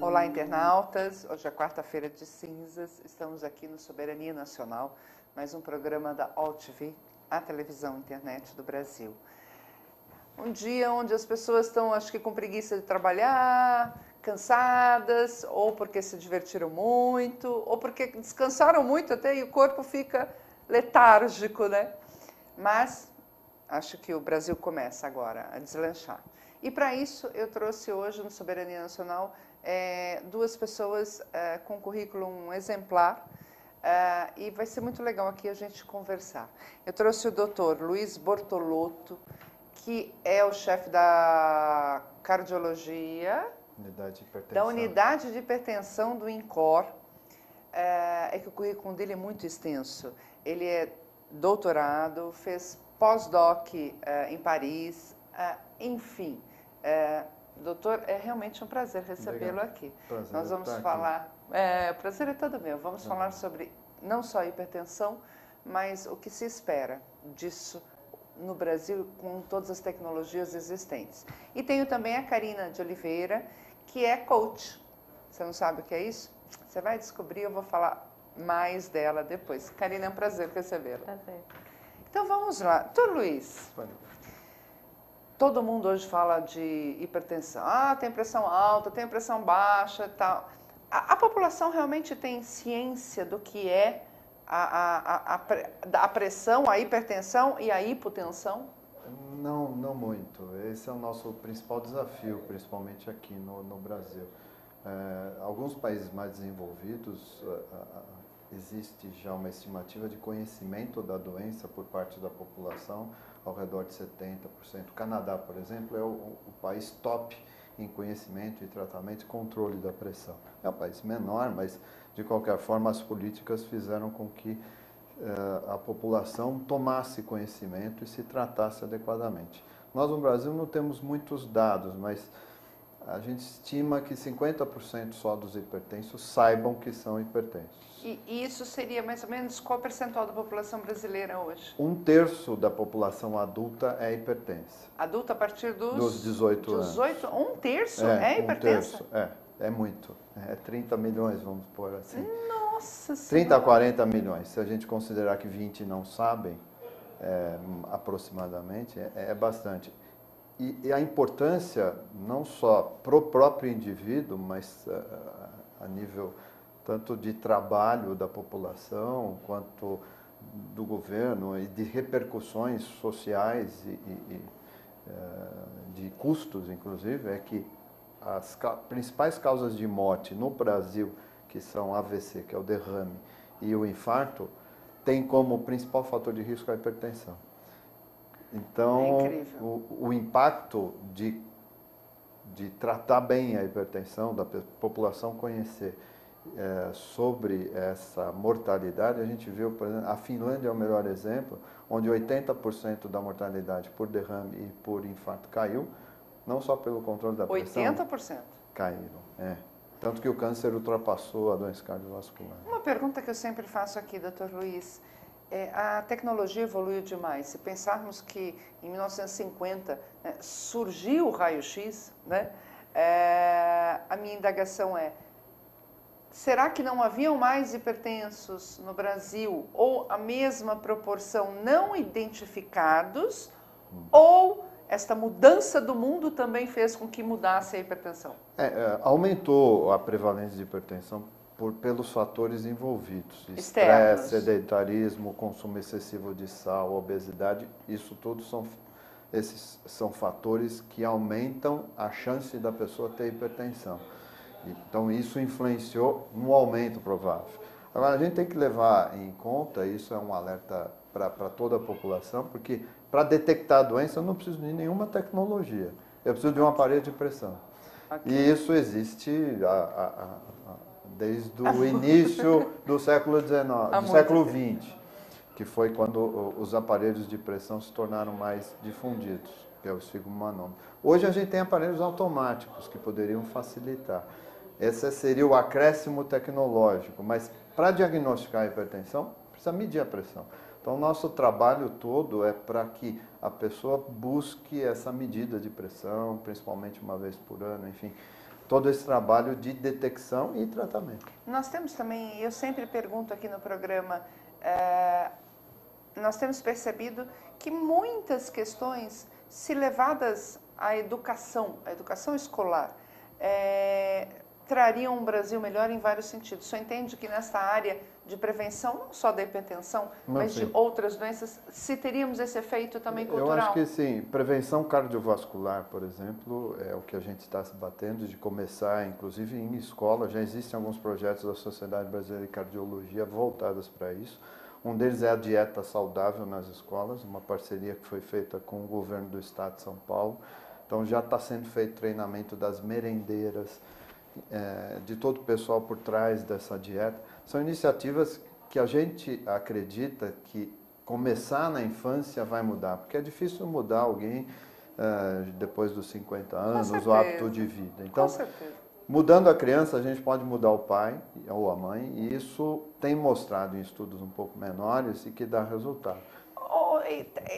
Olá, internautas. Hoje é quarta-feira de cinzas. Estamos aqui no Soberania Nacional, mais um programa da AltV, a televisão internet do Brasil. Um dia onde as pessoas estão, acho que com preguiça de trabalhar, cansadas, ou porque se divertiram muito, ou porque descansaram muito até e o corpo fica letárgico, né? Mas acho que o Brasil começa agora a deslanchar. E para isso eu trouxe hoje no Soberania Nacional duas pessoas com currículo exemplar e vai ser muito legal aqui a gente conversar. Eu trouxe o Dr. Luiz Bortolotto, que é o chefe da cardiologia da unidade de hipertensão do INCOR. É que o currículo dele é muito extenso. Ele é doutorado, fez pós-doc em Paris, enfim. Doutor, é realmente um prazer recebê-lo aqui. Prazer. Nós vamos falar... o prazer é todo meu. Vamos falar sobre não só hipertensão, mas o que se espera disso no Brasil com todas as tecnologias existentes. E tenho também a Karina de Oliveira, que é coach. Você não sabe o que é isso? Você vai descobrir, eu vou falar mais dela depois. Karina, é um prazer recebê-la. Prazer. Então vamos lá. Doutor Luiz, todo mundo hoje fala de hipertensão. Tem pressão alta, tem pressão baixa e tal. A população realmente tem ciência do que é a pressão, a hipertensão e a hipotensão? Não muito. Esse é o nosso principal desafio, principalmente aqui no Brasil. Alguns países mais desenvolvidos, existe já uma estimativa de conhecimento da doença por parte da população ao redor de 70%. O Canadá, por exemplo, é o país top em conhecimento e tratamento e controle da pressão. É um país menor, mas de qualquer forma as políticas fizeram com que a população tomasse conhecimento e se tratasse adequadamente. Nós no Brasil não temos muitos dados, mas a gente estima que 50% só dos hipertensos saibam que são hipertensos. E isso seria mais ou menos qual percentual da população brasileira hoje? 1/3 da população adulta é hipertensa. Adulta a partir dos 18 anos. 1/3 é hipertensa? 1/3, é muito. É 30 milhões, vamos pôr assim. Nossa Senhora! 30 a 40 milhões. Se a gente considerar que 20 não sabem, aproximadamente, é bastante. E a importância, não só para o próprio indivíduo, mas a nível tanto de trabalho da população, quanto do governo, e de repercussões sociais e de custos, inclusive, é que as principais causas de morte no Brasil, que são AVC, que é o derrame, e o infarto, tem como principal fator de risco a hipertensão. Então, o impacto de tratar bem a hipertensão, da população conhecer sobre essa mortalidade, a gente viu, por exemplo, a Finlândia é o melhor exemplo, onde 80% da mortalidade por derrame e por infarto caiu, não só pelo controle da pressão. 80%? Caíram, Tanto que o câncer ultrapassou a doença cardiovascular. Uma pergunta que eu sempre faço aqui, doutor Luiz. A tecnologia evoluiu demais. Se pensarmos que em 1950 surgiu o raio-x, né? A minha indagação será que não haviam mais hipertensos no Brasil ou a mesma proporção não identificados ou esta mudança do mundo também fez com que mudasse a hipertensão? Aumentou a prevalência de hipertensão pelos fatores envolvidos. Externos. Estresse, sedentarismo, consumo excessivo de sal, obesidade, isso tudo esses são fatores que aumentam a chance da pessoa ter hipertensão. Então isso influenciou no aumento provável. Agora a gente tem que levar em conta, isso é um alerta para toda a população, porque para detectar a doença eu não preciso de nenhuma tecnologia, eu preciso de um aparelho de pressão. Okay. E isso existe desde o início do século XIX, do século XX, que foi quando os aparelhos de pressão se tornaram mais difundidos, que é o esfigmomanômetro. Hoje a gente tem aparelhos automáticos que poderiam facilitar. Esse seria o acréscimo tecnológico, mas para diagnosticar a hipertensão, precisa medir a pressão. Então, o nosso trabalho todo é para que a pessoa busque essa medida de pressão, principalmente uma vez por ano, enfim, todo esse trabalho de detecção e tratamento. Nós temos também, eu sempre pergunto aqui no programa, nós temos percebido que muitas questões, se levadas à educação escolar, trariam um Brasil melhor em vários sentidos. O senhor entende que nesta área de prevenção, não só da hipertensão, mas sim. de outras doenças, se teríamos esse efeito também cultural? Eu acho que sim. Prevenção cardiovascular, por exemplo, é o que a gente está se batendo de começar, inclusive em escola. Já existem alguns projetos da Sociedade Brasileira de Cardiologia voltados para isso. Um deles é a dieta saudável nas escolas, uma parceria que foi feita com o governo do estado de São Paulo. Então já está sendo feito treinamento das merendeiras, de todo o pessoal por trás dessa dieta. São iniciativas que a gente acredita que começar na infância vai mudar, porque é difícil mudar alguém depois dos 50 anos, o hábito de vida. Então, com certeza. Mudando a criança, a gente pode mudar o pai ou a mãe, e isso tem mostrado em estudos um pouco menores e que dá resultado.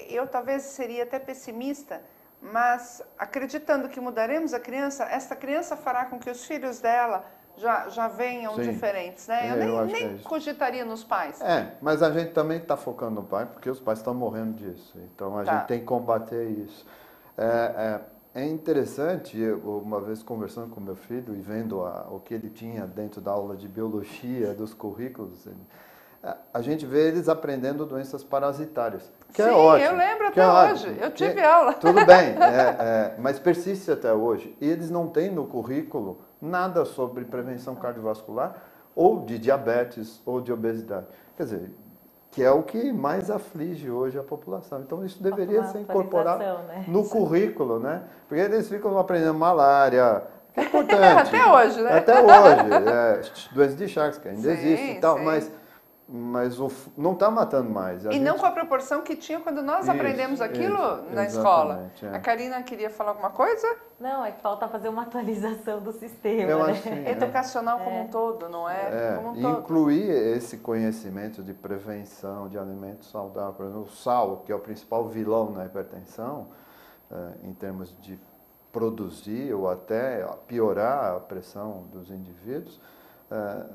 Eu talvez seria até pessimista, mas acreditando que mudaremos a criança, esta criança fará com que os filhos dela já venham diferentes, né? Eu nem cogitaria nos pais. Mas a gente também está focando no pai, porque os pais estão morrendo disso. Então a gente tem que combater isso. É interessante, uma vez conversando com meu filho e vendo o que ele tinha dentro da aula de biologia, dos currículos, a gente vê eles aprendendo doenças parasitárias, que é ótimo. Sim, eu lembro até hoje, eu tive aula. Tudo bem, mas persiste até hoje. E eles não têm no currículo nada sobre prevenção cardiovascular, ou de diabetes, ou de obesidade. Quer dizer, que é o que mais aflige hoje a população. Então, isso deveria ser incorporado no currículo, né? Porque eles ficam aprendendo malária, que é importante. Até hoje, né? Até hoje. Doença de Chagas, que ainda existe e tal, mas não está matando mais. Não com a proporção que tinha quando nós aprendemos aquilo na escola. A Karina queria falar alguma coisa? Não, é que falta fazer uma atualização do sistema, Eu né? acho sim, educacional como um todo, não é? Como um todo. Incluir esse conhecimento de prevenção de alimentos saudáveis, por exemplo, o sal, que é o principal vilão na hipertensão, em termos de produzir ou até piorar a pressão dos indivíduos,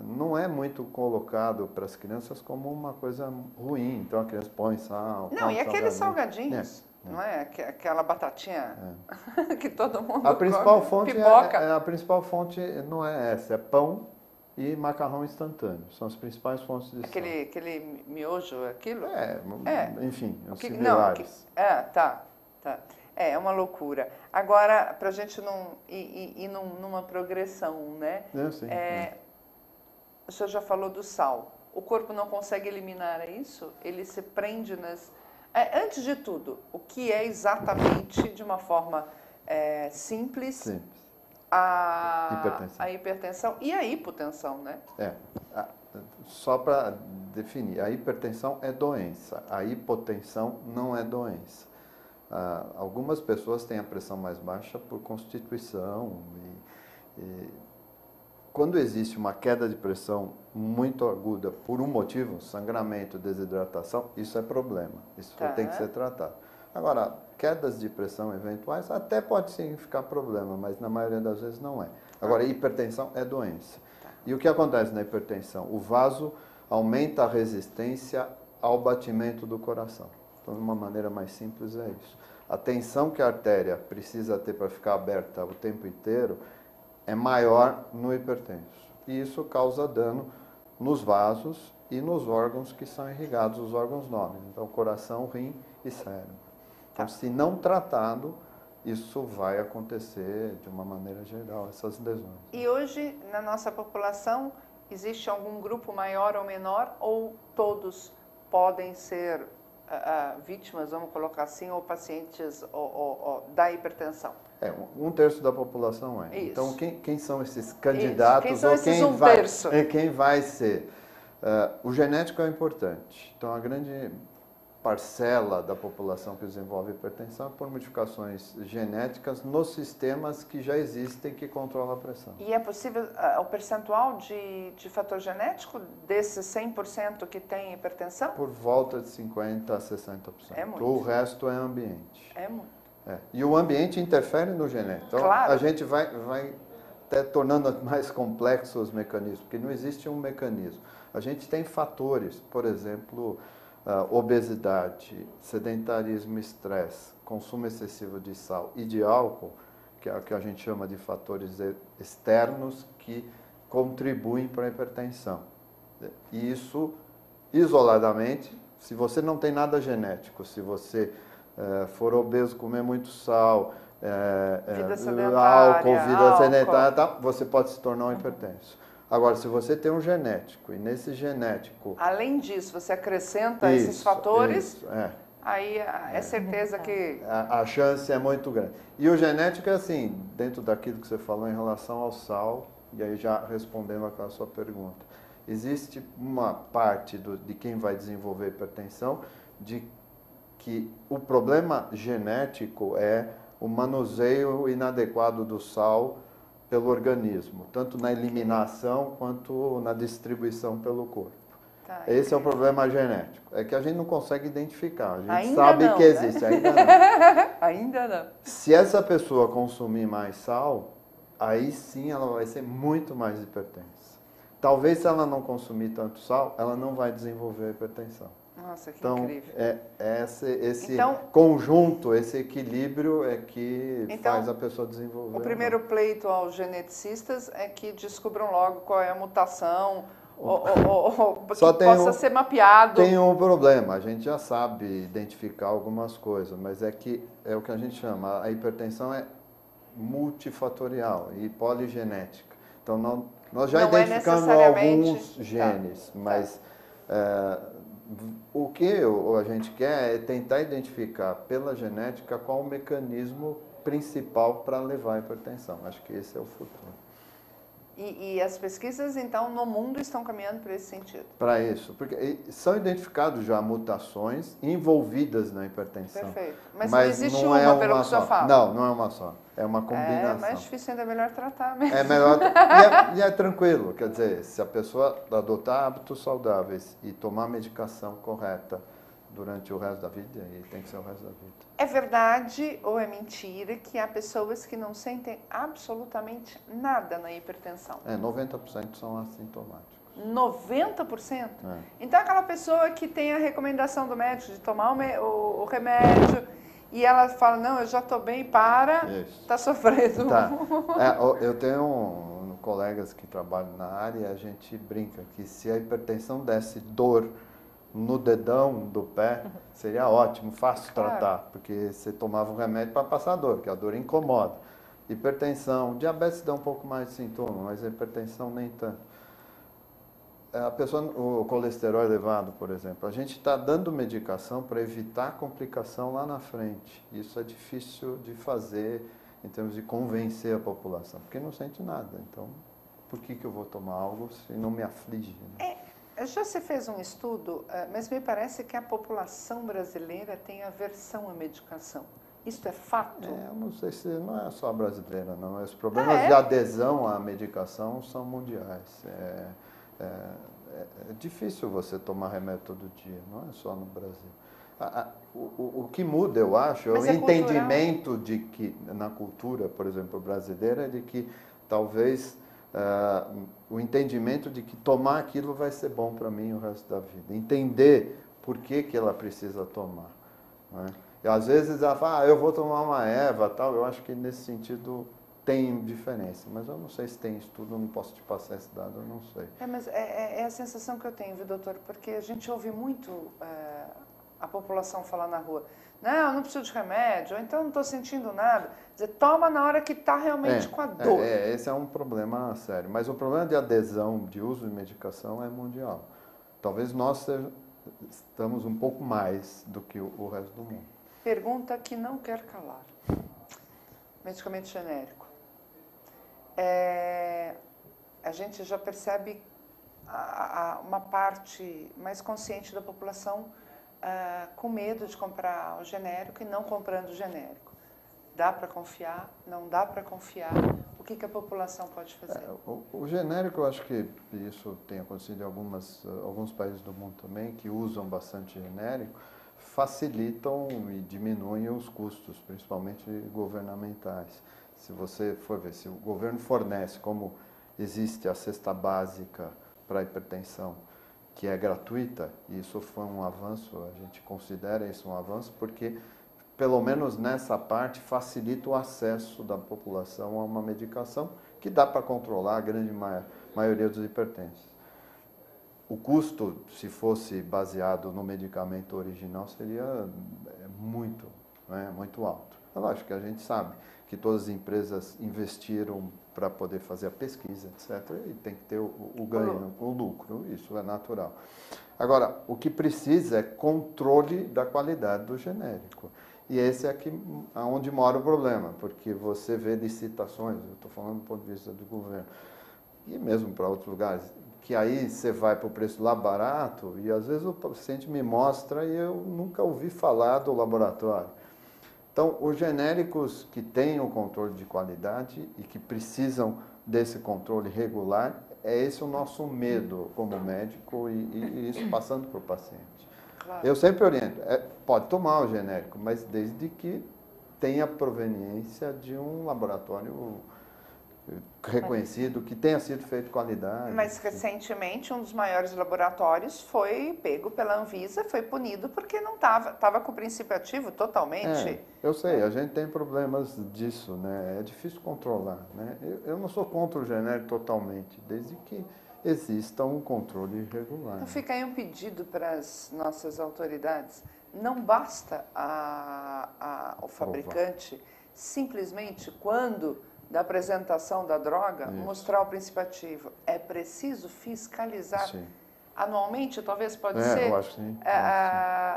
não é muito colocado para as crianças como uma coisa ruim. Então a criança põe sal. Não, e aqueles salgadinhos, não é? Aquela batatinha que todo mundo a principal come, fonte pipoca. A principal fonte não é essa, é pão e macarrão instantâneo. São as principais fontes de sal. Aquele miojo, aquilo? Enfim, os similares. Tá. É uma loucura. Agora, para a gente não ir numa progressão, né? Sim. O senhor já falou do sal. O corpo não consegue eliminar isso? Ele se prende nas... antes de tudo, o que é exatamente, de uma forma simples, a hipertensão e a hipotensão, né? Só para definir, a hipertensão é doença, a hipotensão não é doença. Algumas pessoas têm a pressão mais baixa por constituição quando existe uma queda de pressão muito aguda por um motivo, sangramento, desidratação, isso é problema. Isso tem que ser tratado. Agora, quedas de pressão eventuais até pode significar problema, mas na maioria das vezes não é. Agora, hipertensão é doença. E o que acontece na hipertensão? O vaso aumenta a resistência ao batimento do coração. Então, de uma maneira mais simples, é isso. A tensão que a artéria precisa ter para ficar aberta o tempo inteiro é maior no hipertenso. E isso causa dano nos vasos e nos órgãos que são irrigados, os órgãos nobres. Então, coração, rim e cérebro. Então, se não tratado, isso vai acontecer de uma maneira geral, essas lesões. E hoje, na nossa população, existe algum grupo maior ou menor, ou todos podem ser vítimas, vamos colocar assim, ou pacientes da hipertensão? Um terço da população é. Isso. Então, quem são esses candidatos? Quem são ou esses terço? Quem vai ser? O genético é importante. Então, a grande parcela da população que desenvolve hipertensão é por modificações genéticas nos sistemas que já existem que controlam a pressão. E é possível o percentual de fator genético desses 100% que tem hipertensão? Por volta de 50% a 60%. É muito. O resto é ambiente. É muito. E o ambiente interfere no genético. Então, claro. a gente vai até tornando mais complexos os mecanismos, porque não existe um mecanismo. A gente tem fatores, por exemplo, obesidade, sedentarismo, estresse, consumo excessivo de sal e de álcool, que é o que a gente chama de fatores externos que contribuem para a hipertensão. E isso, isoladamente, se você não tem nada genético, se você for obeso, comer muito sal, álcool, vida sedentária, você pode se tornar um hipertenso. Agora, se você tem um genético, e nesse genético... Além disso, você acrescenta esses fatores, aí é certeza que... A chance é muito grande. E o genético é assim, dentro daquilo que você falou em relação ao sal, e aí já respondendo a sua pergunta, existe uma parte de quem vai desenvolver hipertensão de que o problema genético é o manuseio inadequado do sal pelo organismo, tanto na eliminação quanto na distribuição pelo corpo. Tá, esse é o problema genético. É que a gente não consegue identificar. A gente ainda sabe não, que existe, né? ainda não. Ainda não. Se essa pessoa consumir mais sal, aí sim ela vai ser muito mais hipertensa. Talvez se ela não consumir tanto sal, ela não vai desenvolver hipertensão. Nossa, que então, incrível. Esse conjunto, esse equilíbrio é que faz a pessoa desenvolver. O primeiro pleito aos geneticistas é que descubram logo qual é a mutação, que possa ser mapeado. Tem um problema, a gente já sabe identificar algumas coisas, mas é o que a gente chama, a hipertensão é multifatorial e poligenética. Então, nós já identificamos alguns genes, mas o que a gente quer é tentar identificar pela genética qual o mecanismo principal para levar à hipertensão. Acho que esse é o futuro. E as pesquisas, então, no mundo estão caminhando para esse sentido? Para isso, porque são identificados já mutações envolvidas na hipertensão. Perfeito. Mas não existe uma, pelo que o senhor fala? Não, não é uma só. É uma combinação. É mais difícil, ainda é melhor tratar mesmo. É melhor, e é tranquilo, quer dizer, se a pessoa adotar hábitos saudáveis e tomar a medicação correta durante o resto da vida, aí tem que ser o resto da vida. É verdade ou é mentira que há pessoas que não sentem absolutamente nada na hipertensão? 90% são assintomáticos. 90%? Então aquela pessoa que tem a recomendação do médico de tomar o remédio e ela fala, não, eu já estou bem, está sofrendo. Tá. Eu tenho colegas que trabalham na área e a gente brinca que se a hipertensão desse dor no dedão do pé, seria ótimo, fácil tratar, porque você tomava um remédio para passar dor, que a dor incomoda. Hipertensão, diabetes dá um pouco mais de sintoma, mas a hipertensão nem tanto. A pessoa, o colesterol elevado, por exemplo, a gente está dando medicação para evitar complicação lá na frente. Isso é difícil de fazer em termos de convencer a população, porque não sente nada. Então, por que eu vou tomar algo se não me aflige? Né? Já se fez um estudo, mas me parece que a população brasileira tem aversão à medicação. Isso é fato? Eu não sei se não é só a brasileira, não. Os problemas de adesão à medicação são mundiais. É difícil você tomar remédio todo dia, não é só no Brasil. O que muda, eu acho, é o entendimento de que, na cultura, por exemplo, brasileira, de que talvez o entendimento de que tomar aquilo vai ser bom para mim o resto da vida. Entender por que ela precisa tomar. Né? E às vezes ela fala, eu vou tomar uma erva, tal. Eu acho que nesse sentido tem diferença, mas eu não sei se tem estudo, eu não posso te passar esse dado, eu não sei. Mas é a sensação que eu tenho, viu, doutor? Porque a gente ouve muito a população falar na rua, não preciso de remédio, ou então não estou sentindo nada. Quer dizer, toma na hora que está realmente com a dor. Esse é um problema sério, mas o problema de adesão, de uso de medicação é mundial. Talvez nós estamos um pouco mais do que o resto do mundo. Pergunta que não quer calar. Medicamento genérico. A gente já percebe uma parte mais consciente da população com medo de comprar o genérico e não comprando o genérico. Dá para confiar? Não dá para confiar? O que a população pode fazer? O genérico, eu acho que isso tem acontecido em alguns países do mundo também, que usam bastante genérico, facilitam e diminuem os custos, principalmente governamentais. Se você for ver, se o governo fornece, como existe a cesta básica para a hipertensão, que é gratuita, e isso foi um avanço, a gente considera isso um avanço, porque, pelo menos nessa parte, facilita o acesso da população a uma medicação que dá para controlar a grande maioria dos hipertensos. O custo, se fosse baseado no medicamento original, seria muito, né, muito alto. É lógico que a gente sabe que todas as empresas investiram para poder fazer a pesquisa, etc. E tem que ter o ganho, o lucro, isso é natural. Agora, o que precisa é controle da qualidade do genérico. E esse é aqui onde mora o problema, porque você vê licitações, eu estou falando do ponto de vista do governo, e mesmo para outros lugares, que aí você vai para o preço lá barato e às vezes o paciente me mostra e eu nunca ouvi falar do laboratório. Então, os genéricos que têm o controle de qualidade e que precisam desse controle regular, é esse o nosso medo como médico e isso passando para o paciente. Claro. Eu sempre oriento, pode tomar o genérico, mas desde que tenha proveniência de um laboratório reconhecido, que tenha sido feito qualidade. Mas recentemente um dos maiores laboratórios foi pego pela Anvisa, foi punido porque não estava com o princípio ativo totalmente. Eu sei, a gente tem problemas disso, né? É difícil controlar, né? Eu não sou contra o genérico totalmente, desde que exista um controle regular. Então fica aí um pedido para as nossas autoridades. Não basta o fabricante simplesmente quando da apresentação da droga, mostrar o princípio ativo. É preciso fiscalizar anualmente, talvez pode ser. Eu acho que sim.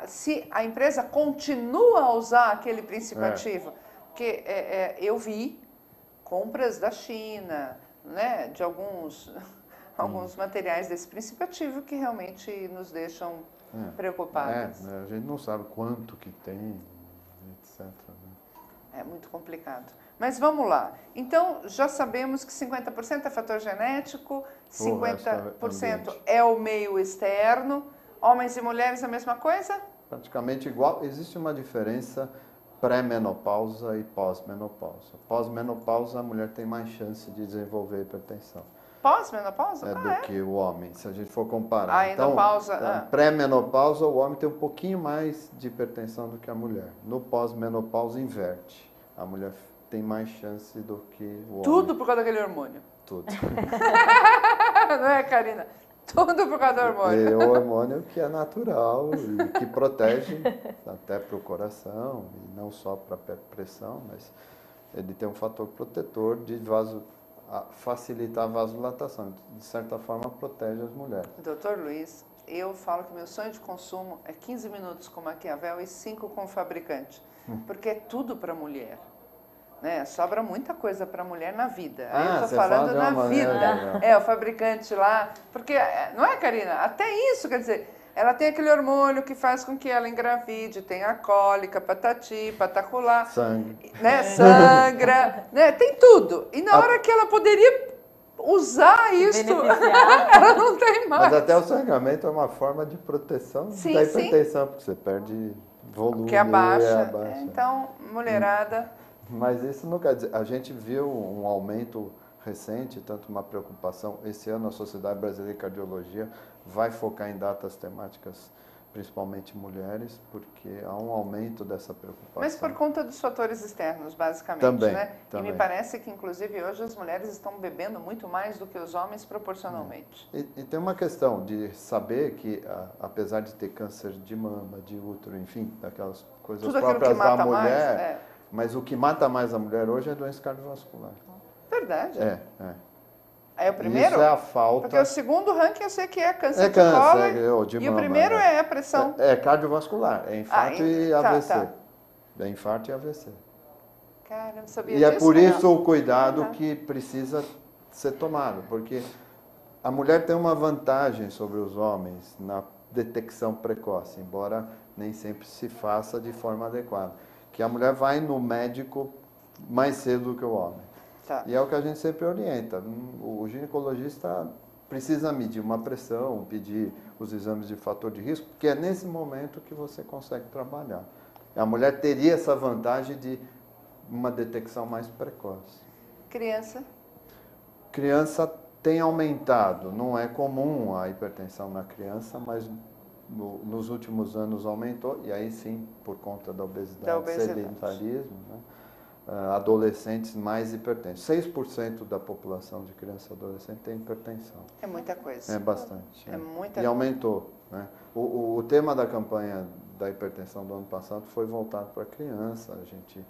Se a empresa continua a usar aquele princípio ativo. Porque eu vi compras da China, né, de alguns materiais desse princípio ativo que realmente nos deixam preocupados. A gente não sabe quanto que tem, etc. É muito complicado. Mas vamos lá. Então, já sabemos que 50% é fator genético, 50% é o meio externo. Homens e mulheres a mesma coisa? Praticamente igual. Existe uma diferença pré-menopausa e pós-menopausa. Pós-menopausa, a mulher tem mais chance de desenvolver hipertensão. Pós-menopausa? Do que o homem, se a gente for comparar. Então, pré-menopausa, o homem tem um pouquinho mais de hipertensão do que a mulher. No pós-menopausa, inverte. A mulher tem mais chance do que o homem. Tudo por causa daquele hormônio. Tudo. Não é, Karina? Tudo por causa do hormônio. É o hormônio que é natural e que protege até para o coração, e não só para a pressão, mas ele tem um fator protetor de facilitar a vasodilatação. De certa forma, protege as mulheres. Doutor Luiz, eu falo que meu sonho de consumo é 15 minutos com Maquiavel e 5 com o fabricante. Porque é tudo para mulher. Né? Sobra muita coisa para mulher na vida. Aí eu estou falando na vida. O fabricante lá. Porque, não é, Karina? Até isso, quer dizer, ela tem aquele hormônio que faz com que ela engravide, tem a cólica, patati, pataculá. Sangue. Né? Sangra, né? Tem tudo. E na hora que ela poderia usar isso, ela não tem mais. Mas até o sangramento é uma forma de proteção da hipertensão, porque você perde volume. Que abaixa. Então, mulherada... Mas isso não quer dizer... A gente viu um aumento recente, tanto uma preocupação. Esse ano a Sociedade Brasileira de Cardiologia vai focar em datas temáticas, principalmente mulheres, porque há um aumento dessa preocupação. Mas por conta dos fatores externos, basicamente, também, né? Também. E me parece que, inclusive, hoje as mulheres estão bebendo muito mais do que os homens proporcionalmente. E tem uma questão de saber que, apesar de ter câncer de mama, de útero, enfim, daquelas coisas tudo próprias que mata da mulher, mais, mas o que mata mais a mulher hoje é doença cardiovascular. Verdade. É o primeiro? Isso é a falta... Porque o segundo ranking eu sei que é câncer de colo de e mama, o primeiro é a pressão. É cardiovascular, é infarto e AVC. Tá. É infarto e AVC. Cara, eu não sabia e disso. É por isso o cuidado que precisa ser tomado, porque a mulher tem uma vantagem sobre os homens na detecção precoce, embora nem sempre se faça de forma adequada. Que a mulher vai no médico mais cedo do que o homem. Tá. E é o que a gente sempre orienta. O ginecologista precisa medir uma pressão, pedir os exames de fator de risco, que é nesse momento que você consegue trabalhar. A mulher teria essa vantagem de uma detecção mais precoce. Criança? Criança tem aumentado. Não é comum a hipertensão na criança, mas nos últimos anos aumentou, e aí sim, por conta da obesidade. Sedentarismo, né? Adolescentes mais hipertensos. 6% da população de criança e adolescente tem hipertensão. É muita coisa. É bastante. É muita e aumentou. Né? O tema da campanha da hipertensão do ano passado foi voltado para a criança. A gente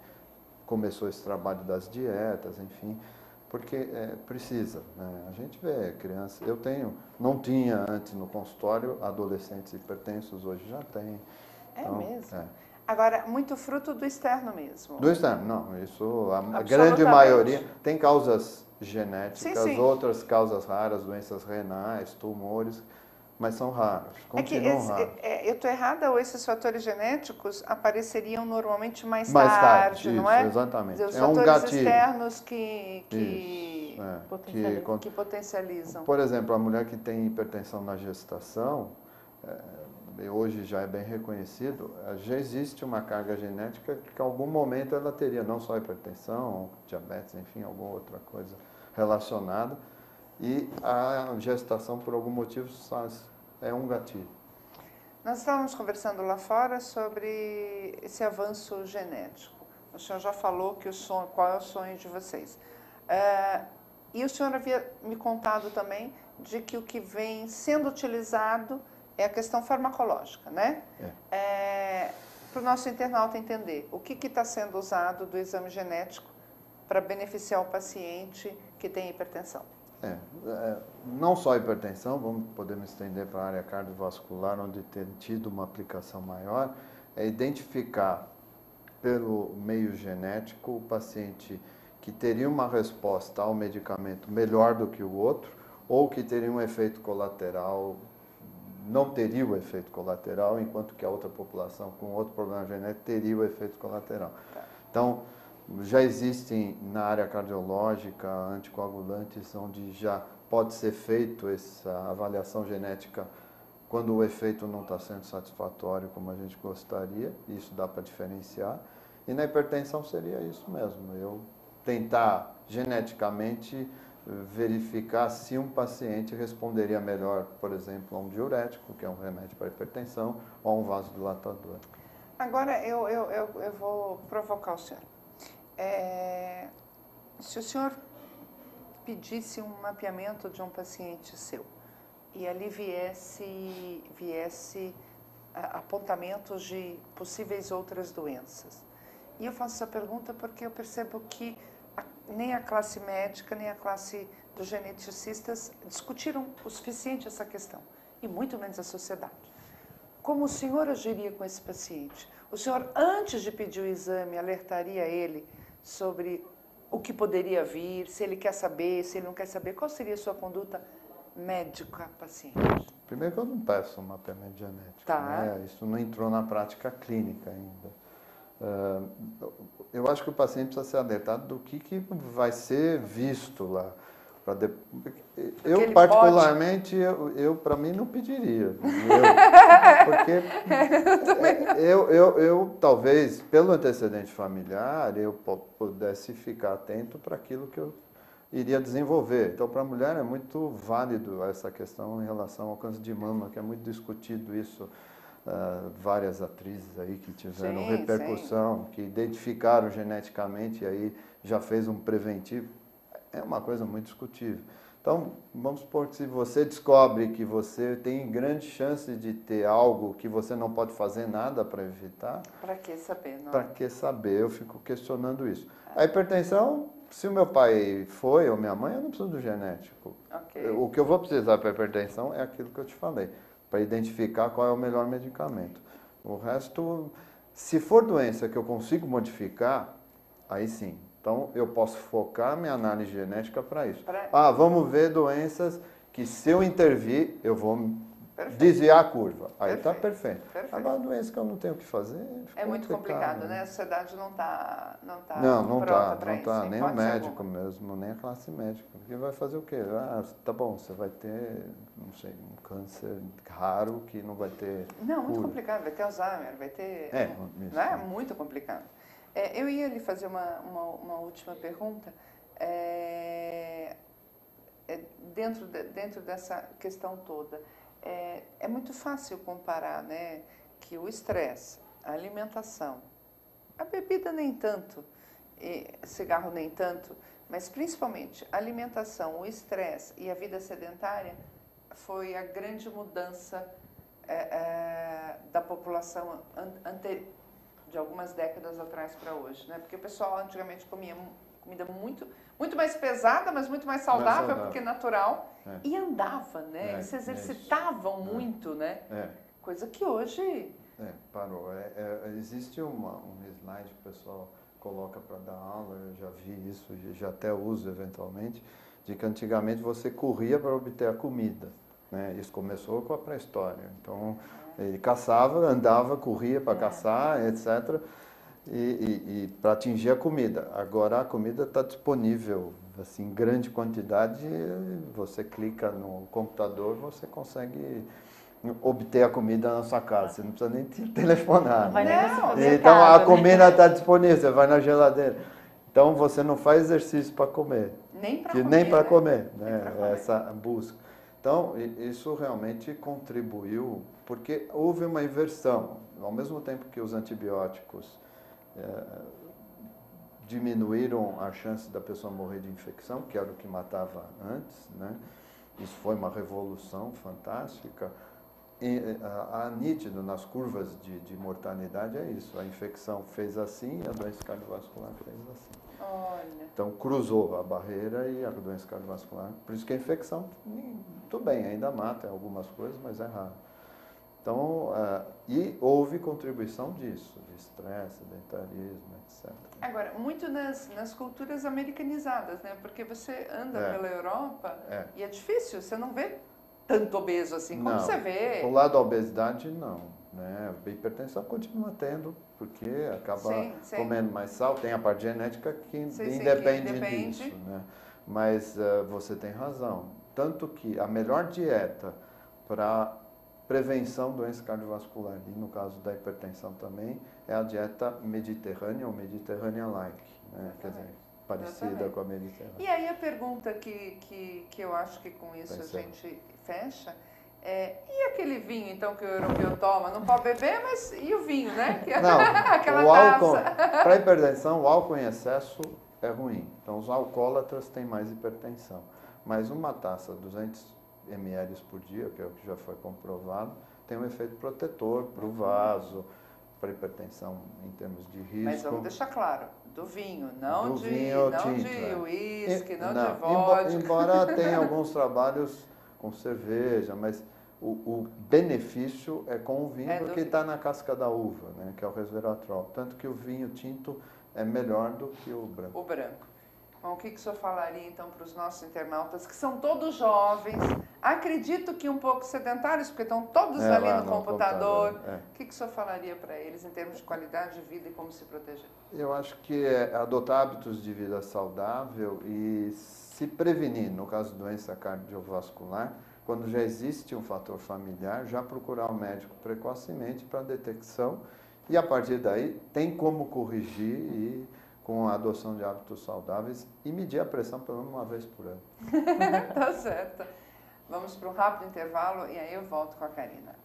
começou esse trabalho das dietas, enfim, porque precisa. Né? A gente vê criança. Não tinha antes no consultório adolescentes hipertensos, hoje já tem. Então, mesmo? Agora, muito fruto do externo mesmo. Do externo, não. Isso, a grande maioria tem causas genéticas, sim. Outras causas raras, doenças renais, tumores, mas são raros, continuam raros. Eu estou errada, ou esses fatores genéticos apareceriam normalmente mais tarde, não é? Exatamente. Os fatores externos que potencializam. Por exemplo, a mulher que tem hipertensão na gestação, hoje já é bem reconhecido, já existe uma carga genética que em algum momento ela teria, não só hipertensão, diabetes, enfim, alguma outra coisa relacionada, e a gestação, por algum motivo, é um gatilho. Nós estávamos conversando lá fora sobre esse avanço genético. O senhor já falou qual é o sonho de vocês. E o senhor havia me contado também de que o que vem sendo utilizado é a questão farmacológica, né? Para o nosso internauta entender, o que está sendo usado do exame genético para beneficiar o paciente que tem hipertensão? Não só hipertensão, podemos estender para a área cardiovascular, onde tem tido uma aplicação maior, é identificar pelo meio genético o paciente que teria uma resposta ao medicamento melhor do que o outro, ou que teria um efeito colateral, não teria o efeito colateral, enquanto que a outra população com outro problema genético teria o efeito colateral. Então, já existem na área cardiológica anticoagulantes onde já pode ser feito essa avaliação genética quando o efeito não está sendo satisfatório como a gente gostaria, isso dá para diferenciar. E na hipertensão seria isso mesmo, eu tentar geneticamente verificar se um paciente responderia melhor, por exemplo, a um diurético, que é um remédio para hipertensão, ou a um vasodilatador. Agora eu vou provocar o senhor. Se o senhor pedisse um mapeamento de um paciente seu e ali viesse apontamentos de possíveis outras doenças, e eu faço essa pergunta porque eu percebo que nem a classe médica, nem a classe dos geneticistas discutiram o suficiente essa questão, e muito menos a sociedade. Como o senhor agiria com esse paciente? O senhor, antes de pedir o exame, alertaria ele sobre o que poderia vir, se ele quer saber, se ele não quer saber, qual seria a sua conduta médica-paciente? Primeiro que eu não peço um mapeamento genético, né? Isso não entrou na prática clínica ainda. Eu acho que o paciente precisa ser alertado do que vai ser visto lá. Eu particularmente, para mim não pediria. Porque eu talvez, pelo antecedente familiar, eu pudesse ficar atento para aquilo que eu iria desenvolver. Então, para a mulher é muito válido essa questão em relação ao câncer de mama, que é muito discutido isso. Várias atrizes aí que tiveram repercussão, que identificaram geneticamente e aí já fez um preventivo. É uma coisa muito discutível. Então, vamos supor que se você descobre que você tem grande chance de ter algo que você não pode fazer nada para evitar... Para que saber? Para que saber? Eu fico questionando isso. A hipertensão, se o meu pai foi ou minha mãe, eu não preciso do genético. O que eu vou precisar para a hipertensão é aquilo que eu te falei, para identificar qual é o melhor medicamento. O resto, se for doença que eu consigo modificar, aí sim. Então, eu posso focar minha análise genética para isso. Vamos ver doenças que, se eu intervir, eu vou desviar a curva. Aí está Perfeito. perfeito. Agora, a doença que eu não tenho o que fazer... É muito complicado, né? A sociedade não está Não pronta está, para não isso. está. Nem o hipótese médico alguma. mesmo, nem a classe médica. Porque vai fazer o quê? Ah, tá bom, você vai ter, não sei, um câncer raro que não vai ter Não, muito cura. complicado. Vai ter Alzheimer, vai ter... Isso. Não é? Muito complicado. Eu ia lhe fazer uma última pergunta. Dentro dessa questão toda, é muito fácil comparar, né, que o estresse, a alimentação, a bebida nem tanto, cigarro nem tanto, mas principalmente a alimentação, o estresse e a vida sedentária foi a grande mudança da população de algumas décadas atrás para hoje, né? Porque o pessoal antigamente comia comida muito mais pesada, mas muito mais saudável, porque é natural, e andava, né? E se exercitavam muito, né? Coisa que hoje... Parou. Existe um slide que o pessoal coloca para dar aula, eu já vi isso, já até uso eventualmente, de que antigamente você corria para obter a comida, né? Isso começou com a pré-história. Então, ele caçava, andava, corria para caçar, etc., e para atingir a comida. Agora a comida está disponível assim, em grande quantidade, você clica no computador, você consegue obter a comida na sua casa, você não precisa nem telefonar. Não vai nem no supermercado, então a né? comida está disponível, você vai na geladeira. Então você não faz exercício para comer. Nem para comer. Nem para comer, Nem né? pra comer. Essa busca. Então, isso realmente contribuiu, porque houve uma inversão. Ao mesmo tempo que os antibióticos diminuíram a chance da pessoa morrer de infecção, que era o que matava antes, né? Isso foi uma revolução fantástica. E, nítido nas curvas de mortalidade é isso. A infecção fez assim e a doença cardiovascular fez assim. Olha. Então cruzou a barreira e a doença cardiovascular. Por isso que a infecção, tudo bem, ainda mata em algumas coisas, mas é raro. Então, e houve contribuição disso, de estresse, sedentarismo, etc. Agora, muito nas culturas americanizadas, né? Porque você anda pela Europa e é difícil, você não vê tanto obeso assim, como não, você vê. O lado da obesidade, não. Né? A hipertensão continua tendo, porque acaba comendo mais sal. Tem a parte genética que independe disso. Né? Mas você tem razão. Tanto que a melhor dieta para prevenção de doença cardiovascular, e no caso da hipertensão também, é a dieta mediterrânea ou mediterrânea-like, né? Quer dizer, parecida com a mediterrânea. E aí a pergunta que eu acho que com isso a gente fecha e aquele vinho, então, que o europeu toma? Não pode beber, mas e o vinho, né? Não, aquela o álcool, taça. para hipertensão, o álcool em excesso é ruim. Então, os alcoólatras têm mais hipertensão. Mas uma taça, 200 ml por dia, que é o que já foi comprovado, tem um efeito protetor para o vaso, para hipertensão em termos de risco. Mas vamos deixar claro, do vinho, não de uísque, não de vodka. Embora tenha alguns trabalhos com cerveja, mas o benefício é com o vinho, porque está na casca da uva, né, que é o resveratrol. Tanto que o vinho tinto é melhor do que o branco. O branco. Bom, o que o senhor falaria, então, para os nossos internautas, que são todos jovens, acredito que um pouco sedentários, porque estão todos ali no computador. O que o senhor falaria para eles em termos de qualidade de vida e como se proteger? Eu acho que é adotar hábitos de vida saudável e se prevenir, no caso de doença cardiovascular, quando já existe um fator familiar, já procurar o médico precocemente para detecção e, a partir daí, tem como corrigir com a adoção de hábitos saudáveis e medir a pressão pelo menos uma vez por ano. Tá certo. Vamos para um rápido intervalo e aí eu volto com a Karina.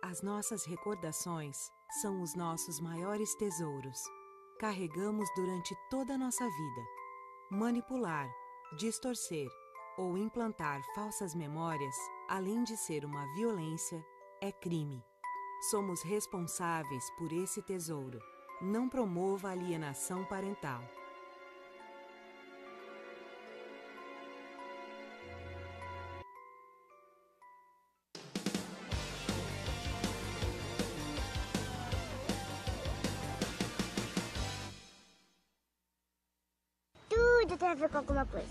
As nossas recordações são os nossos maiores tesouros. Carregamos durante toda a nossa vida. Manipular, distorcer ou implantar falsas memórias, além de ser uma violência, é crime. Somos responsáveis por esse tesouro. Não promova alienação parental. nada tem a ver com alguma coisa.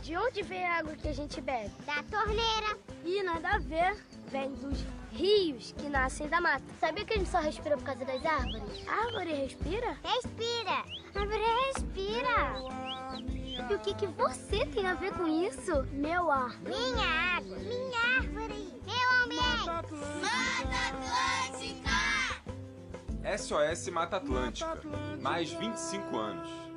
De onde vem a água que a gente bebe? Da torneira. Ih, nada a ver. Vem dos rios que nascem da mata. Sabia que a gente só respira por causa das árvores? A árvore respira? Respira. A árvore respira. E o que você tem a ver com isso? Meu ar. Minha água. Minha árvore. Meu ambiente. Mata Atlântica! SOS Mata Atlântica. Mais 25 anos.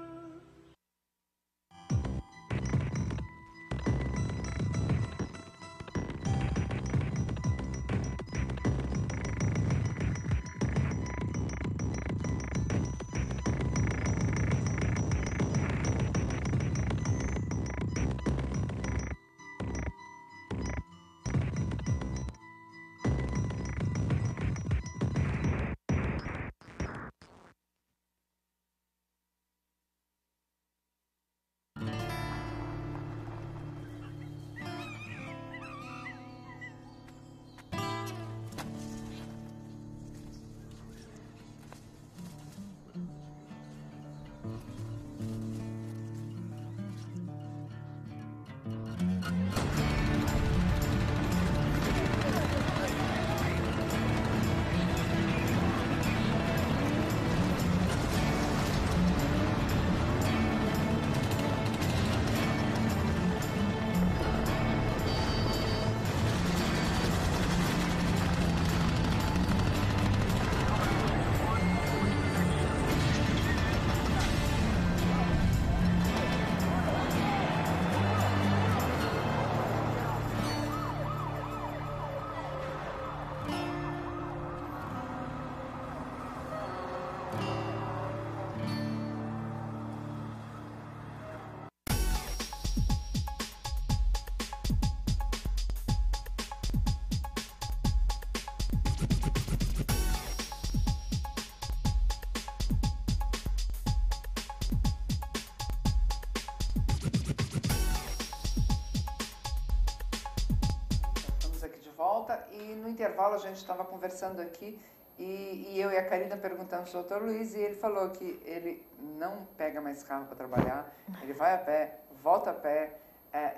E no intervalo a gente estava conversando aqui e eu e a Karina perguntamos para o Dr. Luiz e ele falou que ele não pega mais carro para trabalhar, ele vai a pé, volta a pé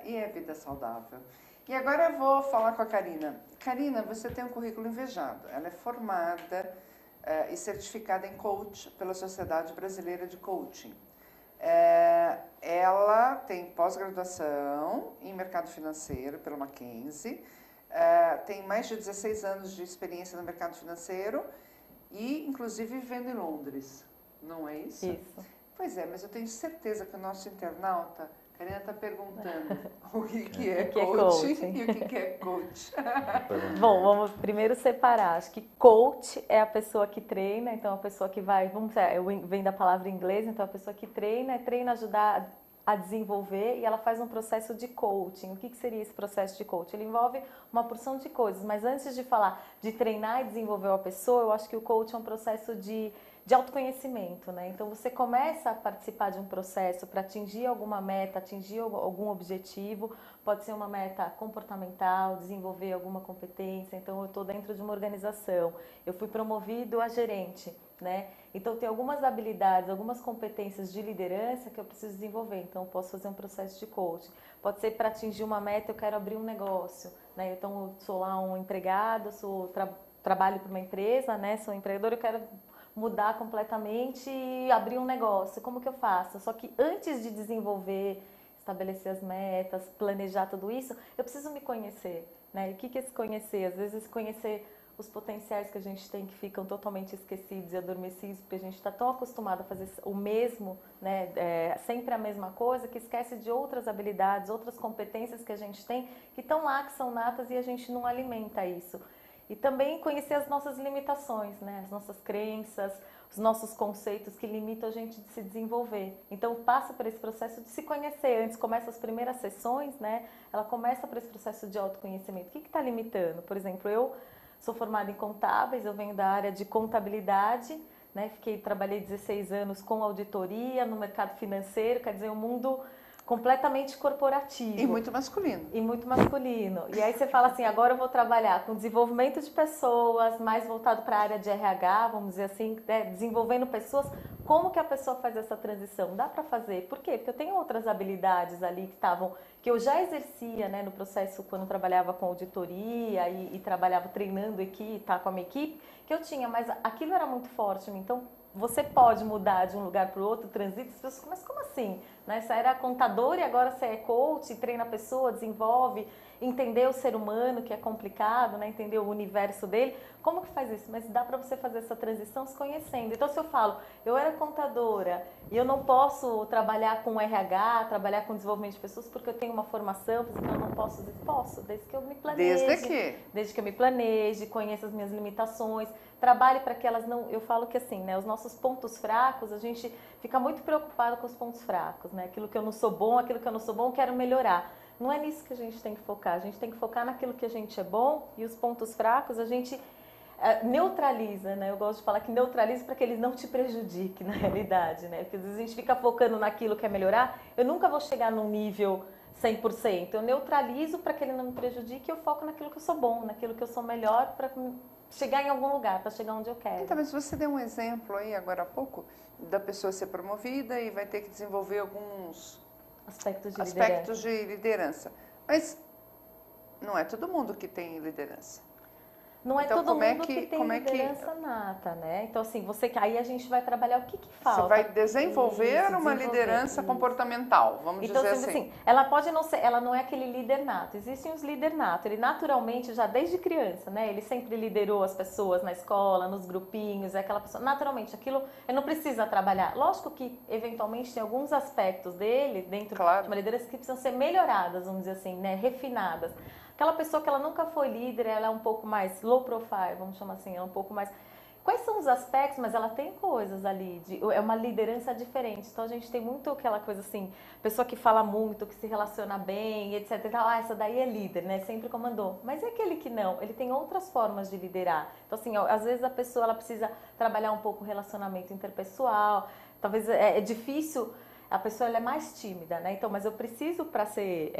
e é vida saudável. E agora eu vou falar com a Karina. Karina, você tem um currículo invejado. Ela é formada e certificada em coach pela Sociedade Brasileira de Coaching. Ela tem pós-graduação em mercado financeiro pelo Mackenzie. Tem mais de 16 anos de experiência no mercado financeiro e, inclusive, vivendo em Londres. Não é isso? Isso. Pois é, mas eu tenho certeza que o nosso internauta, Karina, está perguntando o que é O que é coaching coaching? e o que é coach. Bom, vamos primeiro separar. Acho que coach é a pessoa que treina, então a pessoa que vai, vem da palavra em inglês, então a pessoa que treina ajudar a desenvolver e ela faz um processo de coaching. O que seria esse processo de coaching? Ele envolve uma porção de coisas, mas antes de falar de treinar e desenvolver uma pessoa, eu acho que o coaching é um processo de autoconhecimento, né? Então você começa a participar de um processo para atingir alguma meta, atingir algum objetivo, pode ser uma meta comportamental, desenvolver alguma competência. Então eu estou dentro de uma organização, eu fui promovido a gerente, né? Então tem algumas habilidades, algumas competências de liderança que eu preciso desenvolver, então eu posso fazer um processo de coaching. Pode ser para atingir uma meta, eu quero abrir um negócio, né? Então eu sou lá um empregado, trabalho para uma empresa, né? Sou empreendedor, eu quero mudar completamente e abrir um negócio. Como que eu faço? Só que antes de desenvolver, estabelecer as metas, planejar tudo isso, eu preciso me conhecer, né? E o que é se conhecer? Às vezes conhecer os potenciais que a gente tem que ficam totalmente esquecidos e adormecidos, porque a gente está tão acostumado a fazer o mesmo, né? Sempre a mesma coisa, que esquece de outras habilidades, outras competências que a gente tem, que estão lá, que são natas e a gente não alimenta isso. E também conhecer as nossas limitações, né? As nossas crenças, os nossos conceitos que limitam a gente de se desenvolver. Então passa por esse processo de se conhecer. Antes começa as primeiras sessões, né? Ela começa por esse processo de autoconhecimento. O que está limitando? Por exemplo, eu sou formada em contábeis, eu venho da área de contabilidade, né? Trabalhei 16 anos com auditoria no mercado financeiro, quer dizer, um mundo completamente corporativo. E muito masculino. E muito masculino. E aí você fala assim, agora eu vou trabalhar com desenvolvimento de pessoas, mais voltado para a área de RH, vamos dizer assim, né? Desenvolvendo pessoas. Como que a pessoa faz essa transição? Dá para fazer. Por quê? Porque eu tenho outras habilidades ali que eu já exercia, né, no processo quando eu trabalhava com auditoria e trabalhava treinando equipe, tá, com a minha equipe, que eu tinha, mas aquilo era muito forte em mim. Então, você pode mudar de um lugar para o outro, transita, as pessoas, mas como assim? Né? Você era contador e agora você é coach, treina a pessoa, desenvolve, entender o ser humano, que é complicado, né? Entender o universo dele. Como que faz isso? Mas dá para você fazer essa transição se conhecendo. Então, se eu falo, eu era contadora e eu não posso trabalhar com RH, trabalhar com desenvolvimento de pessoas porque eu tenho uma formação, então eu não posso dizer, posso, desde que eu me planeje. Desde que eu me planeje, conheça as minhas limitações, trabalhe para que elas não... Eu falo que assim, né? Os nossos pontos fracos, a gente fica muito preocupado com os pontos fracos, né? Aquilo que eu não sou bom, quero melhorar. Não é nisso que a gente tem que focar. A gente tem que focar naquilo que a gente é bom e os pontos fracos a gente neutraliza, né? Eu gosto de falar que neutraliza para que eles não te prejudiquem na realidade, né? Porque às vezes a gente fica focando naquilo que é melhorar, eu nunca vou chegar num nível 100%. Eu neutralizo para que ele não me prejudique e eu foco naquilo que eu sou bom, naquilo que eu sou melhor para chegar em algum lugar, para chegar onde eu quero. Então, mas você deu um exemplo aí agora há pouco da pessoa ser promovida e vai ter que desenvolver alguns aspectos de liderança. Mas não é todo mundo que tem liderança. Não é então, todo mundo que tem liderança nata, né? Então, assim, aí a gente vai trabalhar o que falta. Você vai desenvolver uma liderança comportamental, vamos dizer assim. Ela pode não ser, ela não é aquele líder nato. Existem os líder nato. Ele naturalmente, já desde criança, né? Ele sempre liderou as pessoas na escola, nos grupinhos, é aquela pessoa. Naturalmente, aquilo ele não precisa trabalhar. Lógico que, eventualmente, tem alguns aspectos dele, dentro de uma liderança, que precisam ser melhoradas, vamos dizer assim, né? Refinadas. Aquela pessoa que ela nunca foi líder, ela é um pouco mais low profile, vamos chamar assim, é um pouco mais... Quais são os aspectos? Mas ela tem coisas ali, é uma liderança diferente. Então a gente tem muito aquela coisa assim, pessoa que fala muito, que se relaciona bem, etc. E tal. Essa daí é líder, né? Sempre comandou. Mas é aquele que não, ele tem outras formas de liderar. Então assim, às vezes a pessoa ela precisa trabalhar um pouco o relacionamento interpessoal. Talvez é difícil... A pessoa ela é mais tímida, né? Então, mas eu preciso para ser,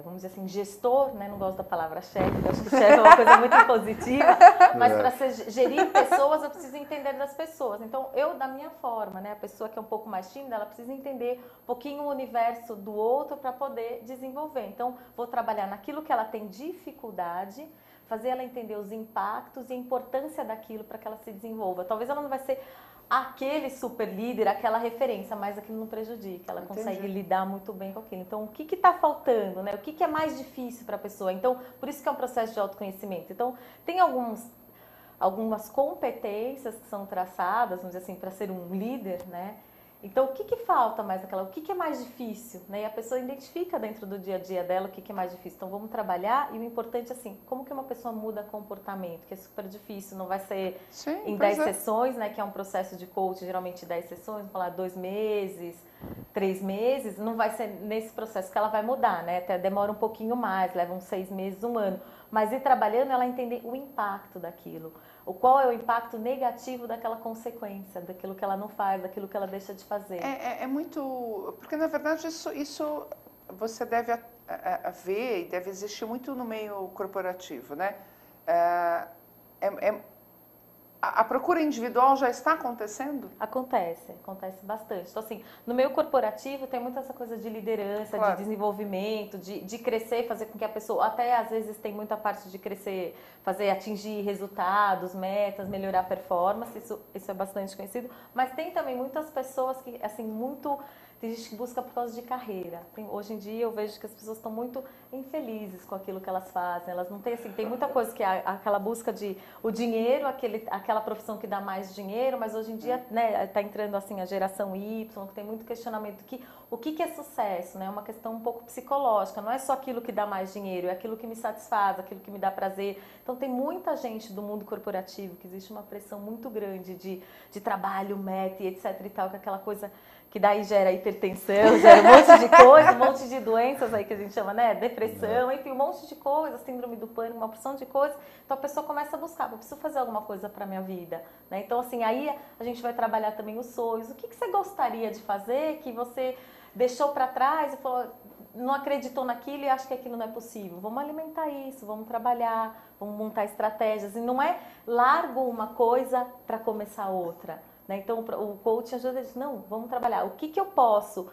vamos dizer assim, gestor, né? Não gosto da palavra chefe, eu acho que chefe é uma coisa muito impositiva, mas para gerir pessoas, eu preciso entender das pessoas. Então, eu, da minha forma, né? A pessoa que é um pouco mais tímida, ela precisa entender um pouquinho o universo do outro para poder desenvolver. Então, vou trabalhar naquilo que ela tem dificuldade, fazer ela entender os impactos e a importância daquilo para que ela se desenvolva. Talvez ela não vai ser aquele super líder, aquela referência, mas aquilo não prejudica, ela consegue lidar muito bem com aquilo. Então, o que está faltando, né? O que é mais difícil para a pessoa? Então, por isso que é um processo de autoconhecimento. Então, tem algumas competências que são traçadas, vamos dizer assim, para ser um líder, né? Então, o que falta mais naquela? O que é mais difícil? Né? E a pessoa identifica dentro do dia a dia dela o que é mais difícil. Então, vamos trabalhar e o importante é assim, como que uma pessoa muda comportamento, que é super difícil, não vai ser em 10 sessões, né? Que é um processo de coach, geralmente 10 sessões, vamos falar 2 meses, 3 meses, não vai ser nesse processo que ela vai mudar, né? Até demora um pouquinho mais, leva uns 6 meses, 1 ano. Mas ir trabalhando, ela entender o impacto daquilo. Qual é o impacto negativo daquela consequência, daquilo que ela não faz, daquilo que ela deixa de fazer. É muito... Porque, na verdade, isso você deve ver e deve existir muito no meio corporativo, né? A procura individual já está acontecendo? Acontece bastante. Então, assim, no meio corporativo tem muita essa coisa de liderança, de desenvolvimento, de crescer, fazer com que a pessoa, até às vezes tem muita parte de crescer, atingir resultados, metas, melhorar a performance, isso é bastante conhecido, mas tem também muitas pessoas que, assim, tem gente que busca por causa de carreira. Hoje em dia eu vejo que as pessoas estão muito infelizes com aquilo que elas fazem. Elas não têm assim, tem muita coisa que é aquela busca de o dinheiro, aquela profissão que dá mais dinheiro, mas hoje em dia, né, tá entrando assim a geração Y, que tem muito questionamento o que é sucesso, né? É uma questão um pouco psicológica, não é só aquilo que dá mais dinheiro, é aquilo que me satisfaz, aquilo que me dá prazer. Então tem muita gente do mundo corporativo que existe uma pressão muito grande de trabalho, meta e etc e tal, que é aquela coisa que daí gera hipertensão, gera um monte de coisa, um monte de doenças aí que a gente chama, né, depressão, enfim, um monte de coisa, síndrome do pânico, uma porção de coisa. Então a pessoa começa a buscar, eu preciso fazer alguma coisa para minha vida, né? Então assim, aí a gente vai trabalhar também os sonhos. O que você gostaria de fazer que você deixou para trás e falou, não acreditou naquilo e acha que aquilo não é possível. Vamos alimentar isso, vamos trabalhar, vamos montar estratégias. E não é largo uma coisa para começar outra, né? Então o coaching ajuda a dizer, não, vamos trabalhar. O que eu posso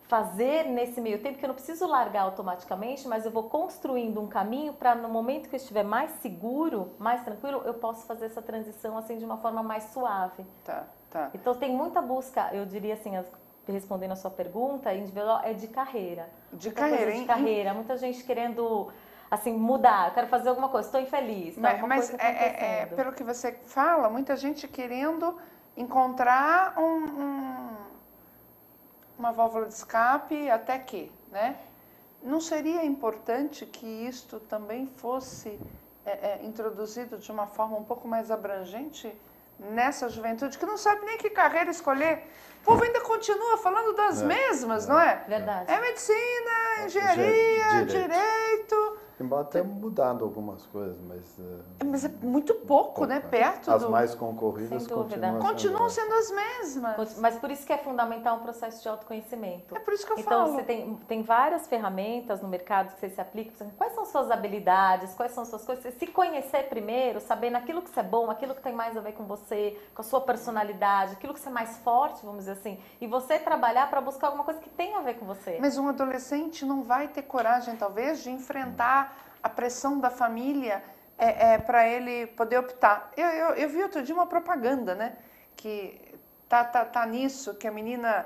fazer nesse meio tempo, que eu não preciso largar automaticamente, mas eu vou construindo um caminho para no momento que eu estiver mais seguro, mais tranquilo, eu posso fazer essa transição assim de uma forma mais suave. Tá. Então tem muita busca, eu diria assim, respondendo a sua pergunta, individual é de carreira. De muita carreira, coisa de carreira, muita gente querendo assim mudar, eu quero fazer alguma coisa, estou infeliz, tá alguma Mas coisa acontecendo. pelo que você fala, muita gente querendo encontrar uma válvula de escape até que, né? Não seria importante que isto também fosse introduzido de uma forma um pouco mais abrangente nessa juventude que não sabe nem que carreira escolher? O povo ainda continua falando das mesmas, não é? Verdade. É medicina, engenharia, direito. Embora tenha mudado algumas coisas, mas... Mas é muito pouco, né? Perto as do... mais concorridas Sem dúvida. Continuam sendo as mesmas. Mas por isso que é fundamental um processo de autoconhecimento. É por isso que eu então, falo. você tem várias ferramentas no mercado que você se aplica. Quais são suas habilidades? Quais são suas coisas? Você se conhecer primeiro, saber naquilo que você é bom, aquilo que tem mais a ver com você, com a sua personalidade, aquilo que você é mais forte, vamos dizer assim. E você trabalhar para buscar alguma coisa que tenha a ver com você. Mas um adolescente não vai ter coragem, talvez, de enfrentar a pressão da família para ele poder optar. Eu vi outro dia uma propaganda, né? Que tá nisso, que a menina...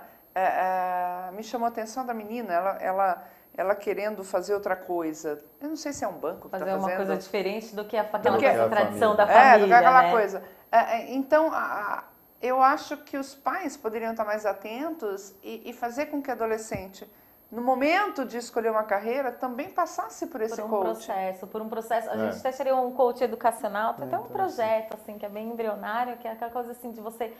me chamou a atenção da menina, ela querendo fazer outra coisa. Eu não sei se é um banco que está fazendo. Fazer uma coisa diferente do que aquela família. tradição da família, do que aquela né? coisa. Então, eu acho que os pais poderiam estar mais atentos e fazer com que o adolescente, no momento de escolher uma carreira, também passasse por esse coach. Por um processo. A gente até seria um coach educacional, tem até um projeto assim, que é bem embrionário, que é aquela coisa assim de você...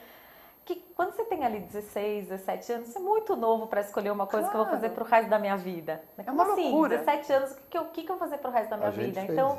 Que quando você tem ali 16, 17 anos, você é muito novo para escolher uma coisa que eu vou fazer pro resto da minha vida. É uma loucura. 17 anos, o que eu vou fazer pro resto da minha vida? Então,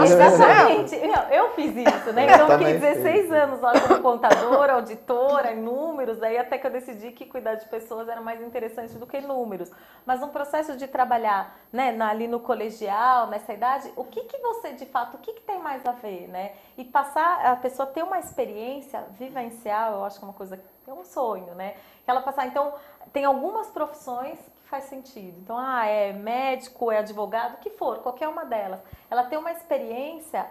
exatamente. Eu fiz isso, né? Então, eu fiquei 16 anos lá como contadora, auditora, em números, daí até que eu decidi que cuidar de pessoas era mais interessante do que números. Mas no processo de trabalhar, né, ali no colegial, nessa idade, o que você, de fato, o que tem mais a ver, né? E passar, a pessoa ter uma experiência vivencial, eu acho que é uma coisa, é um sonho, né? Que ela passar, então, tem algumas profissões que faz sentido. Então, é médico, é advogado, o que for, qualquer uma delas. Ela tem uma experiência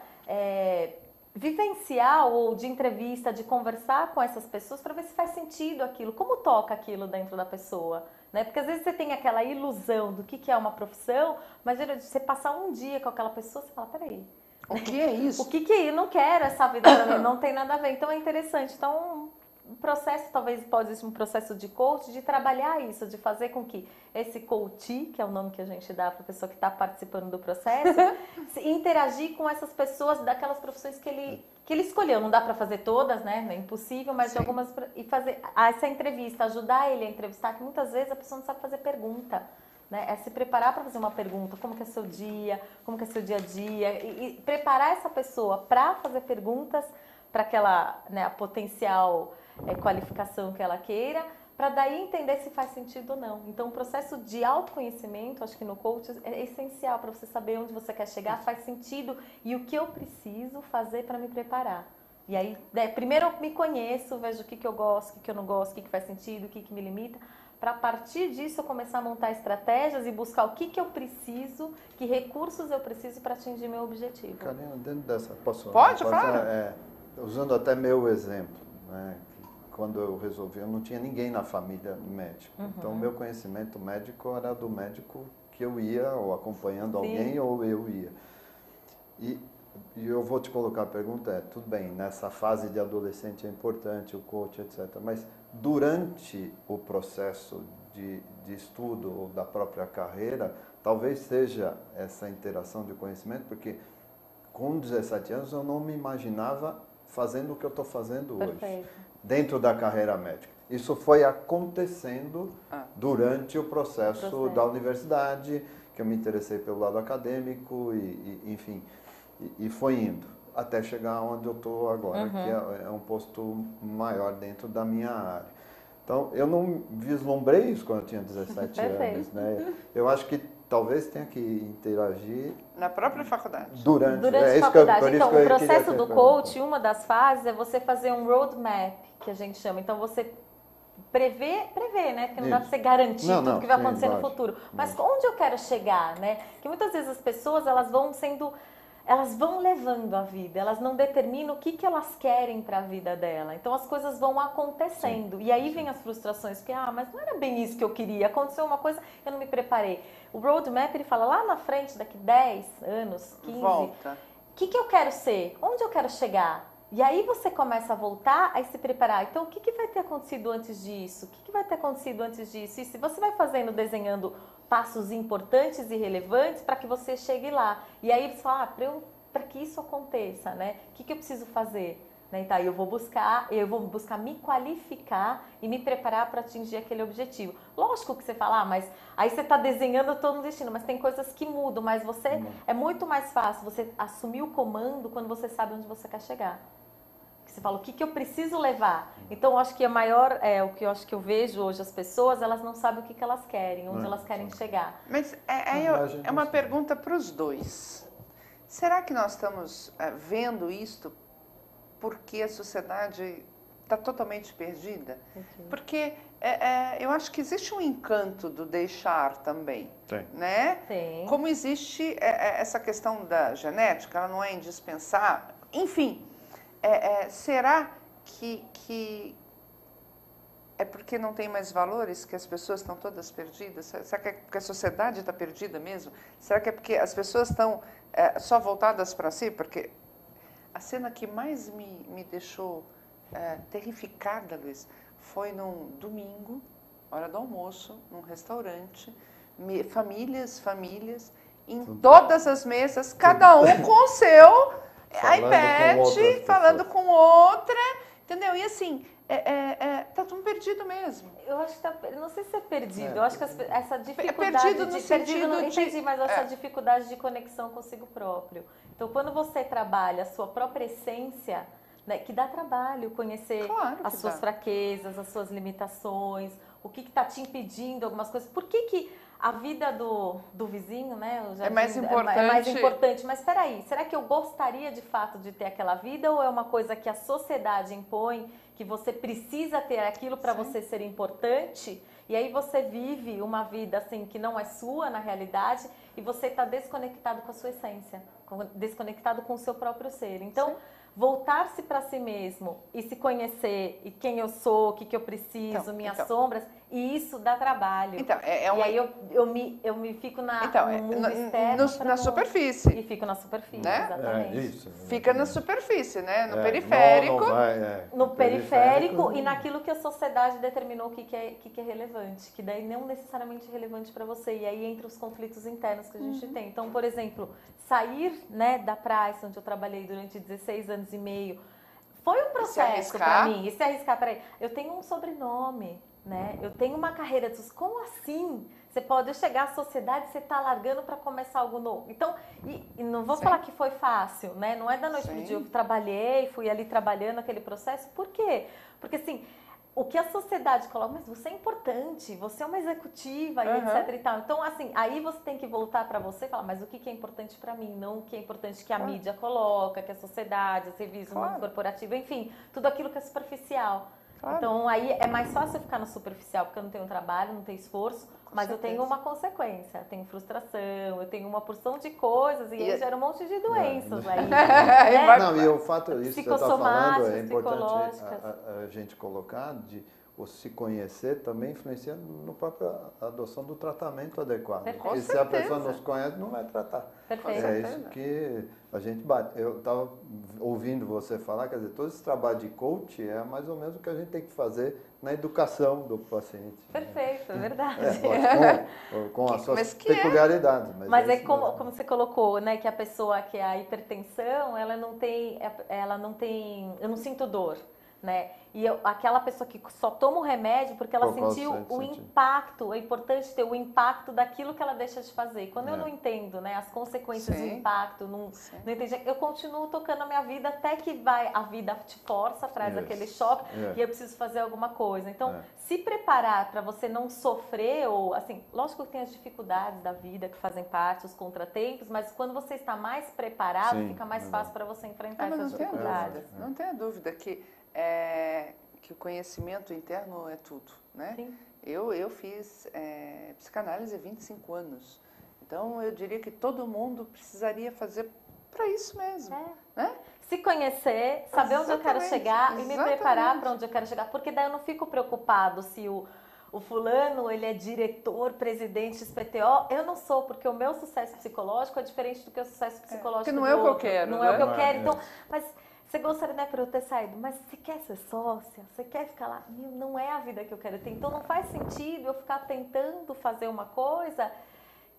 vivencial ou de entrevista, de conversar com essas pessoas para ver se faz sentido aquilo, como toca aquilo dentro da pessoa, né? Porque às vezes você tem aquela ilusão do que é uma profissão, mas você passar um dia com aquela pessoa, você fala, peraí, o que é isso? O que é isso? Não quero essa vida pra mim, não tem nada a ver. Então é interessante. Então, um processo, talvez pode ser um processo de coach, de trabalhar isso, de fazer com que esse coach, que é o nome que a gente dá para a pessoa que está participando do processo, interagir com essas pessoas daquelas profissões que ele escolheu. Não dá para fazer todas, né? É impossível, mas de algumas... E fazer essa entrevista, ajudar ele a entrevistar, que muitas vezes a pessoa não sabe fazer pergunta. Né? É se preparar para fazer uma pergunta, como que é seu dia, como que é seu dia a dia, e preparar essa pessoa para fazer perguntas para aquela, né, a potencial qualificação que ela queira, para daí entender se faz sentido ou não. Então, o processo de autoconhecimento, acho que no coach é essencial para você saber onde você quer chegar, faz sentido e o que eu preciso fazer para me preparar. E aí, primeiro eu me conheço, vejo o que eu gosto, o que eu não gosto, o que faz sentido, o que me limita, para a partir disso eu começar a montar estratégias e buscar o que eu preciso, que recursos eu preciso para atingir meu objetivo. Karina, dentro dessa... Pode falar? Usando até meu exemplo, né? Quando eu resolvi, eu não tinha ninguém na família médico. Então, o meu conhecimento médico era do médico que eu ia, ou acompanhando alguém, ou eu ia. E eu vou te colocar a pergunta, tudo bem, nessa fase de adolescente é importante o coach, etc. Mas durante o processo de estudo ou da própria carreira, talvez seja essa interação de conhecimento, porque com 17 anos eu não me imaginava fazendo o que eu estou fazendo hoje, dentro da carreira médica. Isso foi acontecendo durante o processo da universidade, que eu me interessei pelo lado acadêmico, enfim, e foi indo, até chegar onde eu estou agora, que é um posto maior dentro da minha área. Então, eu não vislumbrei isso quando eu tinha 17 Perfeito. anos, né? Eu acho que talvez tenha que interagir Na própria faculdade. durante a isso que eu- faculdade. por isso Então, que eu o queria processo te do perguntar. coach, uma das fases é você fazer um roadmap, que a gente chama. Então, você prever, né? Porque não dá para Isso. você garantir Não, tudo não, que vai sim, acontecer no lógico. futuro. Mas onde eu quero chegar, né? Porque muitas vezes as pessoas, elas vão levando a vida, elas não determinam o que elas querem para a vida dela. Então as coisas vão acontecendo. E aí vem as frustrações, porque, mas não era bem isso que eu queria, aconteceu uma coisa, eu não me preparei. O roadmap, ele fala lá na frente, daqui 10 anos, 15, Volta. o que eu quero ser? Onde eu quero chegar? E aí você começa a voltar a se preparar. Então, o que vai ter acontecido antes disso? O que vai ter acontecido antes disso? E se você vai fazendo, desenhando passos importantes e relevantes para que você chegue lá. E aí você fala, para que isso aconteça, né? O que eu preciso fazer? Né? Então, eu vou buscar me qualificar e me preparar para atingir aquele objetivo. Lógico que você fala, mas aí você está desenhando todo um destino, mas tem coisas que mudam, mas é muito mais fácil você assumir o comando quando você sabe onde você quer chegar. Você fala, o que eu preciso levar? Então, eu acho que o que eu acho que eu vejo hoje, as pessoas, elas não sabem o que elas querem, onde elas querem chegar. Mas é uma pergunta para os dois. Será que nós estamos vendo isto porque a sociedade está totalmente perdida? Porque eu acho que existe um encanto do deixar também, né? Tem. Como existe essa questão da genética, ela não é indispensável. Enfim, será que é porque não tem mais valores que as pessoas estão todas perdidas? Será que é porque a sociedade está perdida mesmo? Será que é porque as pessoas estão só voltadas para si? Porque a cena que mais me deixou terrificada, Luiz, foi num domingo, hora do almoço, num restaurante, famílias, em todas as mesas, cada um com o seu iPad, falando com outra, entendeu? E assim, tá tudo perdido mesmo. Eu acho que não sei se é perdido, eu acho que essa dificuldade perdido no sentido entendi, mas essa dificuldade de conexão consigo próprio. Então, quando você trabalha a sua própria essência, né, que dá trabalho conhecer as suas fraquezas, as suas limitações, o que está te impedindo, algumas coisas. Por que a vida do vizinho, né? É mais importante. É mais importante. Mas espera aí, será que eu gostaria de fato de ter aquela vida ou é uma coisa que a sociedade impõe, que você precisa ter aquilo para você ser importante? E aí você vive uma vida assim que não é sua na realidade e você está desconectado com a sua essência, desconectado com o seu próprio ser. Então, voltar-se para si mesmo e se conhecer e quem eu sou, o que eu preciso, minhas sombras, e isso dá trabalho. Então, e aí eu me fico no mundo externo na superfície. E fico na superfície, né? exatamente. Isso. Fica na superfície, né? No periférico. No periférico e naquilo que a sociedade determinou que é relevante, que daí não necessariamente é relevante para você. E aí entra os conflitos internos que a gente tem. Então, por exemplo, sair, né, da Price, onde eu trabalhei durante 16 anos e meio, foi um processo para mim. E se arriscar, peraí, eu tenho um sobrenome, né? Eu tenho uma carreira. Como assim? Você pode chegar à sociedade e você está largando para começar algo novo. Então, e não vou falar que foi fácil, né? Não é da noite pro dia. Eu trabalhei, fui ali trabalhando aquele processo. Por quê? Porque assim, o que a sociedade coloca, mas você é importante, você é uma executiva e etc e tal. Então, assim, aí você tem que voltar para você e falar, mas o que é importante para mim? Não o que é importante que a mídia coloca, que a sociedade, a serviço, o mundo corporativo, enfim, tudo aquilo que é superficial. Então, aí é mais fácil eu ficar no superficial, porque eu não tenho trabalho, não tenho esforço, mas eu tenho uma consequência, eu tenho frustração, eu tenho uma porção de coisas e aí gera um monte de doenças aí. Né? Não, e o fato disso que você está falando é importante a gente colocar, de se conhecer também influencia na própria adoção do tratamento adequado. Porque se a pessoa não se conhece, não vai tratar. Perfeito. É isso que a gente bate. Eu estava ouvindo você falar, quer dizer, todo esse trabalho de coach é mais ou menos o que a gente tem que fazer na educação do paciente. Perfeito, é verdade. Com as suas peculiaridades. Mas é como você colocou, né, que a pessoa que é a hipertensão, ela não tem, eu não sinto dor. né? E aquela pessoa que só toma o remédio porque ela sentiu o impacto, é importante ter o impacto daquilo que ela deixa de fazer. Quando eu não entendo, né, as consequências do impacto, não entendi, eu continuo tocando a minha vida até que a vida te força, traz aquele choque e eu preciso fazer alguma coisa. Então, se preparar para você não sofrer, ou assim, lógico que tem as dificuldades da vida que fazem parte, os contratempos, mas quando você está mais preparado, fica mais fácil para você enfrentar essas dificuldades. Não tenha dúvida que o conhecimento interno é tudo, né? Sim. Eu fiz psicanálise há 25 anos, então eu diria que todo mundo precisaria fazer para isso mesmo, né? Se conhecer, saber onde eu quero chegar e me preparar para onde eu quero chegar, porque daí eu não fico preocupado se o fulano, ele é diretor, presidente XPTO, eu não sou, porque o meu sucesso psicológico é diferente do que o sucesso psicológico porque não é o que eu quero, não é o que eu quero, então, mas você gostaria, né, para eu ter saído, mas você quer ser sócia, você quer ficar lá, não é a vida que eu quero ter, então não faz sentido eu ficar tentando fazer uma coisa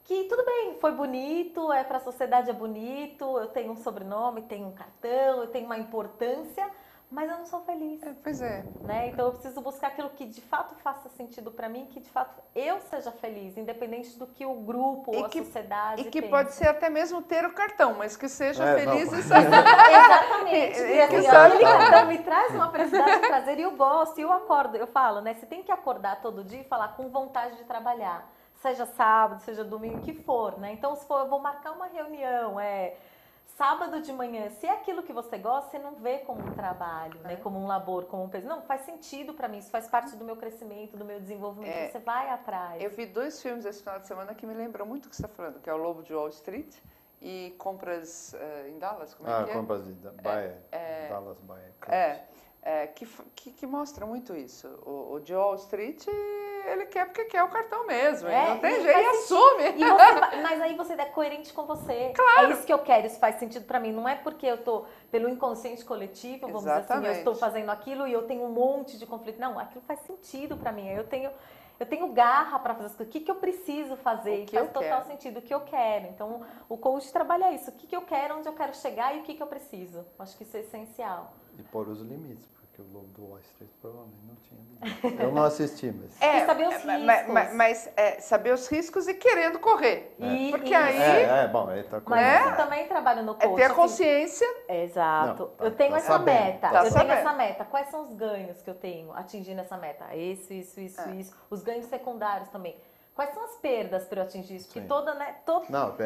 que tudo bem, foi bonito, para a sociedade é bonito, eu tenho um sobrenome, tenho um cartão, eu tenho uma importância, mas eu não sou feliz. Pois é. Né? Então eu preciso buscar aquilo que de fato faça sentido para mim, que de fato eu seja feliz, independente do que o grupo ou a sociedade E que pense. pode ser até mesmo ter o cartão, mas que seja feliz e Exatamente. E aquele cartão me traz uma felicidade, um prazer e eu gosto. E eu acordo, eu falo, né? Você tem que acordar todo dia e falar com vontade de trabalhar. Seja sábado, seja domingo, o que for, né? Então, se for, eu vou marcar uma reunião, sábado de manhã, se é aquilo que você gosta, você não vê como um trabalho, né? Como um labor, como um peso. Não, faz sentido para mim, isso faz parte do meu crescimento, do meu desenvolvimento, você vai atrás. Eu vi 2 filmes esse final de semana que me lembram muito o que você está falando, que é O Lobo de Wall Street e Compras em Dallas, como é que é? Compras de Dallas Buyer. Que mostra muito isso. O de Wall Street, ele quer porque quer o cartão mesmo. Ele não tem jeito, e assume. Mas aí você é coerente com você. Claro. É isso que eu quero, isso faz sentido pra mim. Não é porque eu tô pelo inconsciente coletivo, vamos dizer assim, eu estou fazendo aquilo e eu tenho um monte de conflito. Não, aquilo faz sentido pra mim. Eu tenho garra para fazer as coisas. O que eu preciso fazer? Faz total sentido. O que eu quero. Então, o coach trabalha isso. O que eu quero, onde eu quero chegar e o que eu preciso. Acho que isso é essencial. E pôr os limites, porque o Lobo do Wall Street provavelmente não tinha limite. Eu não assisti, mas... E saber os riscos. Mas saber os riscos e querendo correr. Porque aí... bom, aí tá mas isso também trabalho no coach. É ter a consciência. Exato. Eu tenho essa meta. Tenho essa meta. Quais são os ganhos que eu tenho atingindo essa meta? Isso. Os ganhos secundários também. Quais são as perdas para eu atingir isso? Porque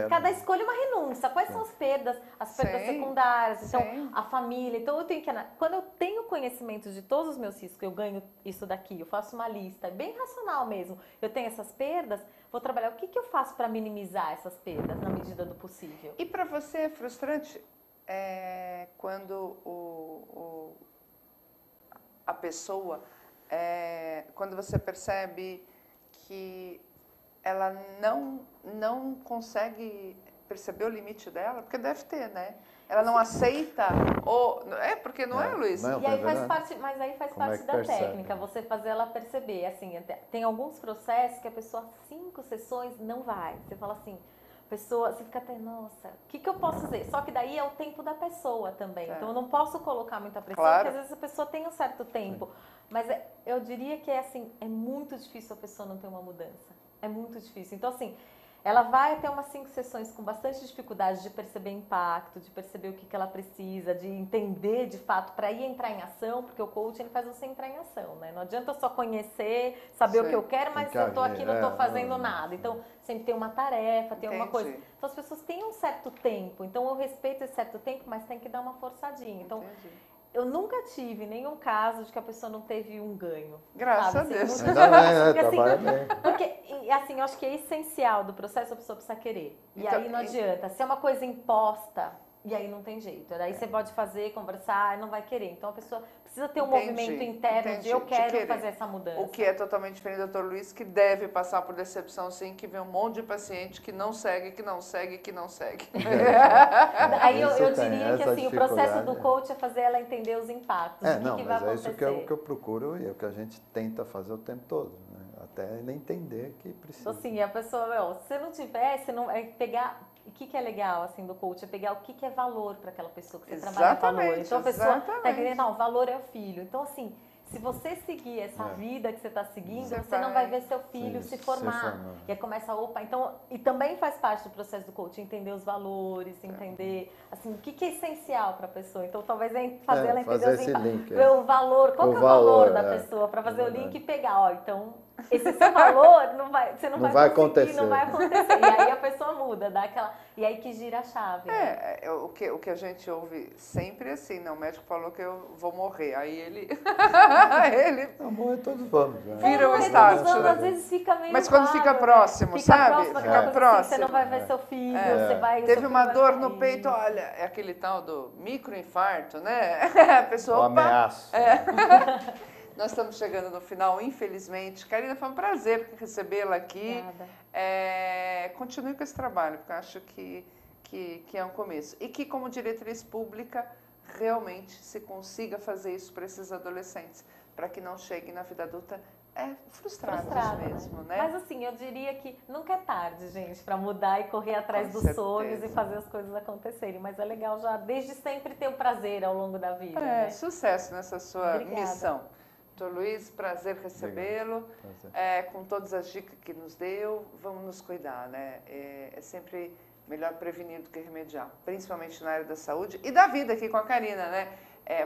cada escolha é uma renúncia. Quais são as perdas? As perdas secundárias, então a família. Então eu tenho que... Quando eu tenho conhecimento de todos os meus riscos, eu ganho isso daqui, eu faço uma lista, bem racional mesmo. Eu tenho essas perdas, vou trabalhar. O que eu faço para minimizar essas perdas na medida do possível? E para você é frustrante quando a pessoa, quando você percebe que ela não consegue perceber o limite dela, porque deve ter, né? Ela não aceita, porque não é, Luiz? E aí faz parte, mas aí faz parte da técnica, você fazer ela perceber. Assim, tem alguns processos que a pessoa, 5 sessões, não vai. Você fala assim, você fica até, nossa, o que eu posso fazer? Só que daí é o tempo da pessoa também. Então eu não posso colocar muita pressão, porque às vezes a pessoa tem um certo tempo. Mas eu diria que é muito difícil a pessoa não ter uma mudança. É muito difícil. Então, assim, ela vai ter umas 5 sessões com bastante dificuldade de perceber impacto, de perceber o que ela precisa, de entender de fato para ir entrar em ação, porque o coaching ele faz você entrar em ação, né? Não adianta eu só conhecer, saber o que eu quero, mas eu estou aqui não estou fazendo nada. Então, sempre tem uma tarefa, tem uma coisa. Então, as pessoas têm um certo tempo. Então, eu respeito esse certo tempo, mas tem que dar uma forçadinha. Então, eu nunca tive nenhum caso de que a pessoa não teve um ganho. Graças a Deus. Porque, assim, eu acho que é essencial do processo, a pessoa precisa querer. E aí não adianta. Se é uma coisa imposta, e aí não tem jeito. Daí você pode fazer, conversar, e não vai querer. Então, a pessoa precisa ter um movimento interno de eu quero fazer essa mudança. O que é totalmente diferente do Dr. Luiz, que deve passar por decepção, sim, que vê um monte de paciente que não segue. Aí eu diria que assim, o processo do coach é fazer ela entender os impactos, o que vai acontecer. Mas é isso que é o que eu procuro e é o que a gente tenta fazer o tempo todo, né? Até ele entender que precisa. Então, assim, a pessoa, se não tiver, você não é pegar... que é legal, assim, do coach? É pegar o que é valor para aquela pessoa que você trabalha valor. Então, a pessoa tá entendendo, não, o valor é o filho. Então, assim, se você seguir essa vida que você está seguindo, você não vai ver seu filho se formar. E aí começa, então, e também faz parte do processo do coaching, entender os valores, entender, assim, o que é essencial para a pessoa. Então, talvez fazer ela entender esse link, ver o valor, qual que é o valor da pessoa, para fazer o link e pegar, então, esse seu valor, você não vai conseguir, não vai acontecer. E aí a pessoa muda, dá aquela... E aí que gira a chave. O que a gente ouve sempre assim, não, o médico falou que eu vou morrer. Aí ele... Morrer todos vamos. Vira o estágio. Às vezes fica meio Mas quando fica próximo, sabe? Fica próximo. Você não vai ver seu filho, você vai... Teve uma dor no peito, olha, é aquele tal do microinfarto, né? A pessoa... ameaço. Nós estamos chegando no final, infelizmente. Karina, foi um prazer recebê-la aqui. Continue com esse trabalho, porque eu acho que é um começo. E que, como diretriz pública, realmente se consiga fazer isso para esses adolescentes, para que não cheguem na vida adulta frustrados mesmo, né? Mas assim, eu diria que nunca é tarde, gente, para mudar e correr atrás dos sonhos e fazer as coisas acontecerem. Mas é legal já, desde sempre, ter o prazer ao longo da vida. Né? Sucesso nessa sua missão. Doutor Luiz, prazer recebê-lo, com todas as dicas que nos deu, vamos nos cuidar, né? É sempre melhor prevenir do que remediar, principalmente na área da saúde e da vida aqui com a Karina, né?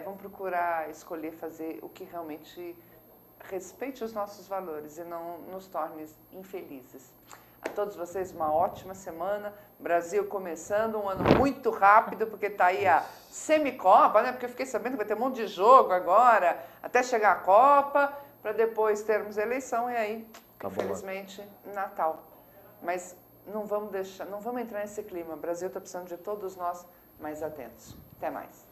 Vamos procurar escolher fazer o que realmente respeite os nossos valores e não nos torne infelizes. A todos vocês, uma ótima semana. Brasil começando, um ano muito rápido, porque está aí a semicopa, né? Porque eu fiquei sabendo que vai ter um monte de jogo agora, até chegar a Copa, para depois termos eleição e aí, infelizmente, Natal. Mas não vamos entrar nesse clima. O Brasil está precisando de todos nós mais atentos. Até mais.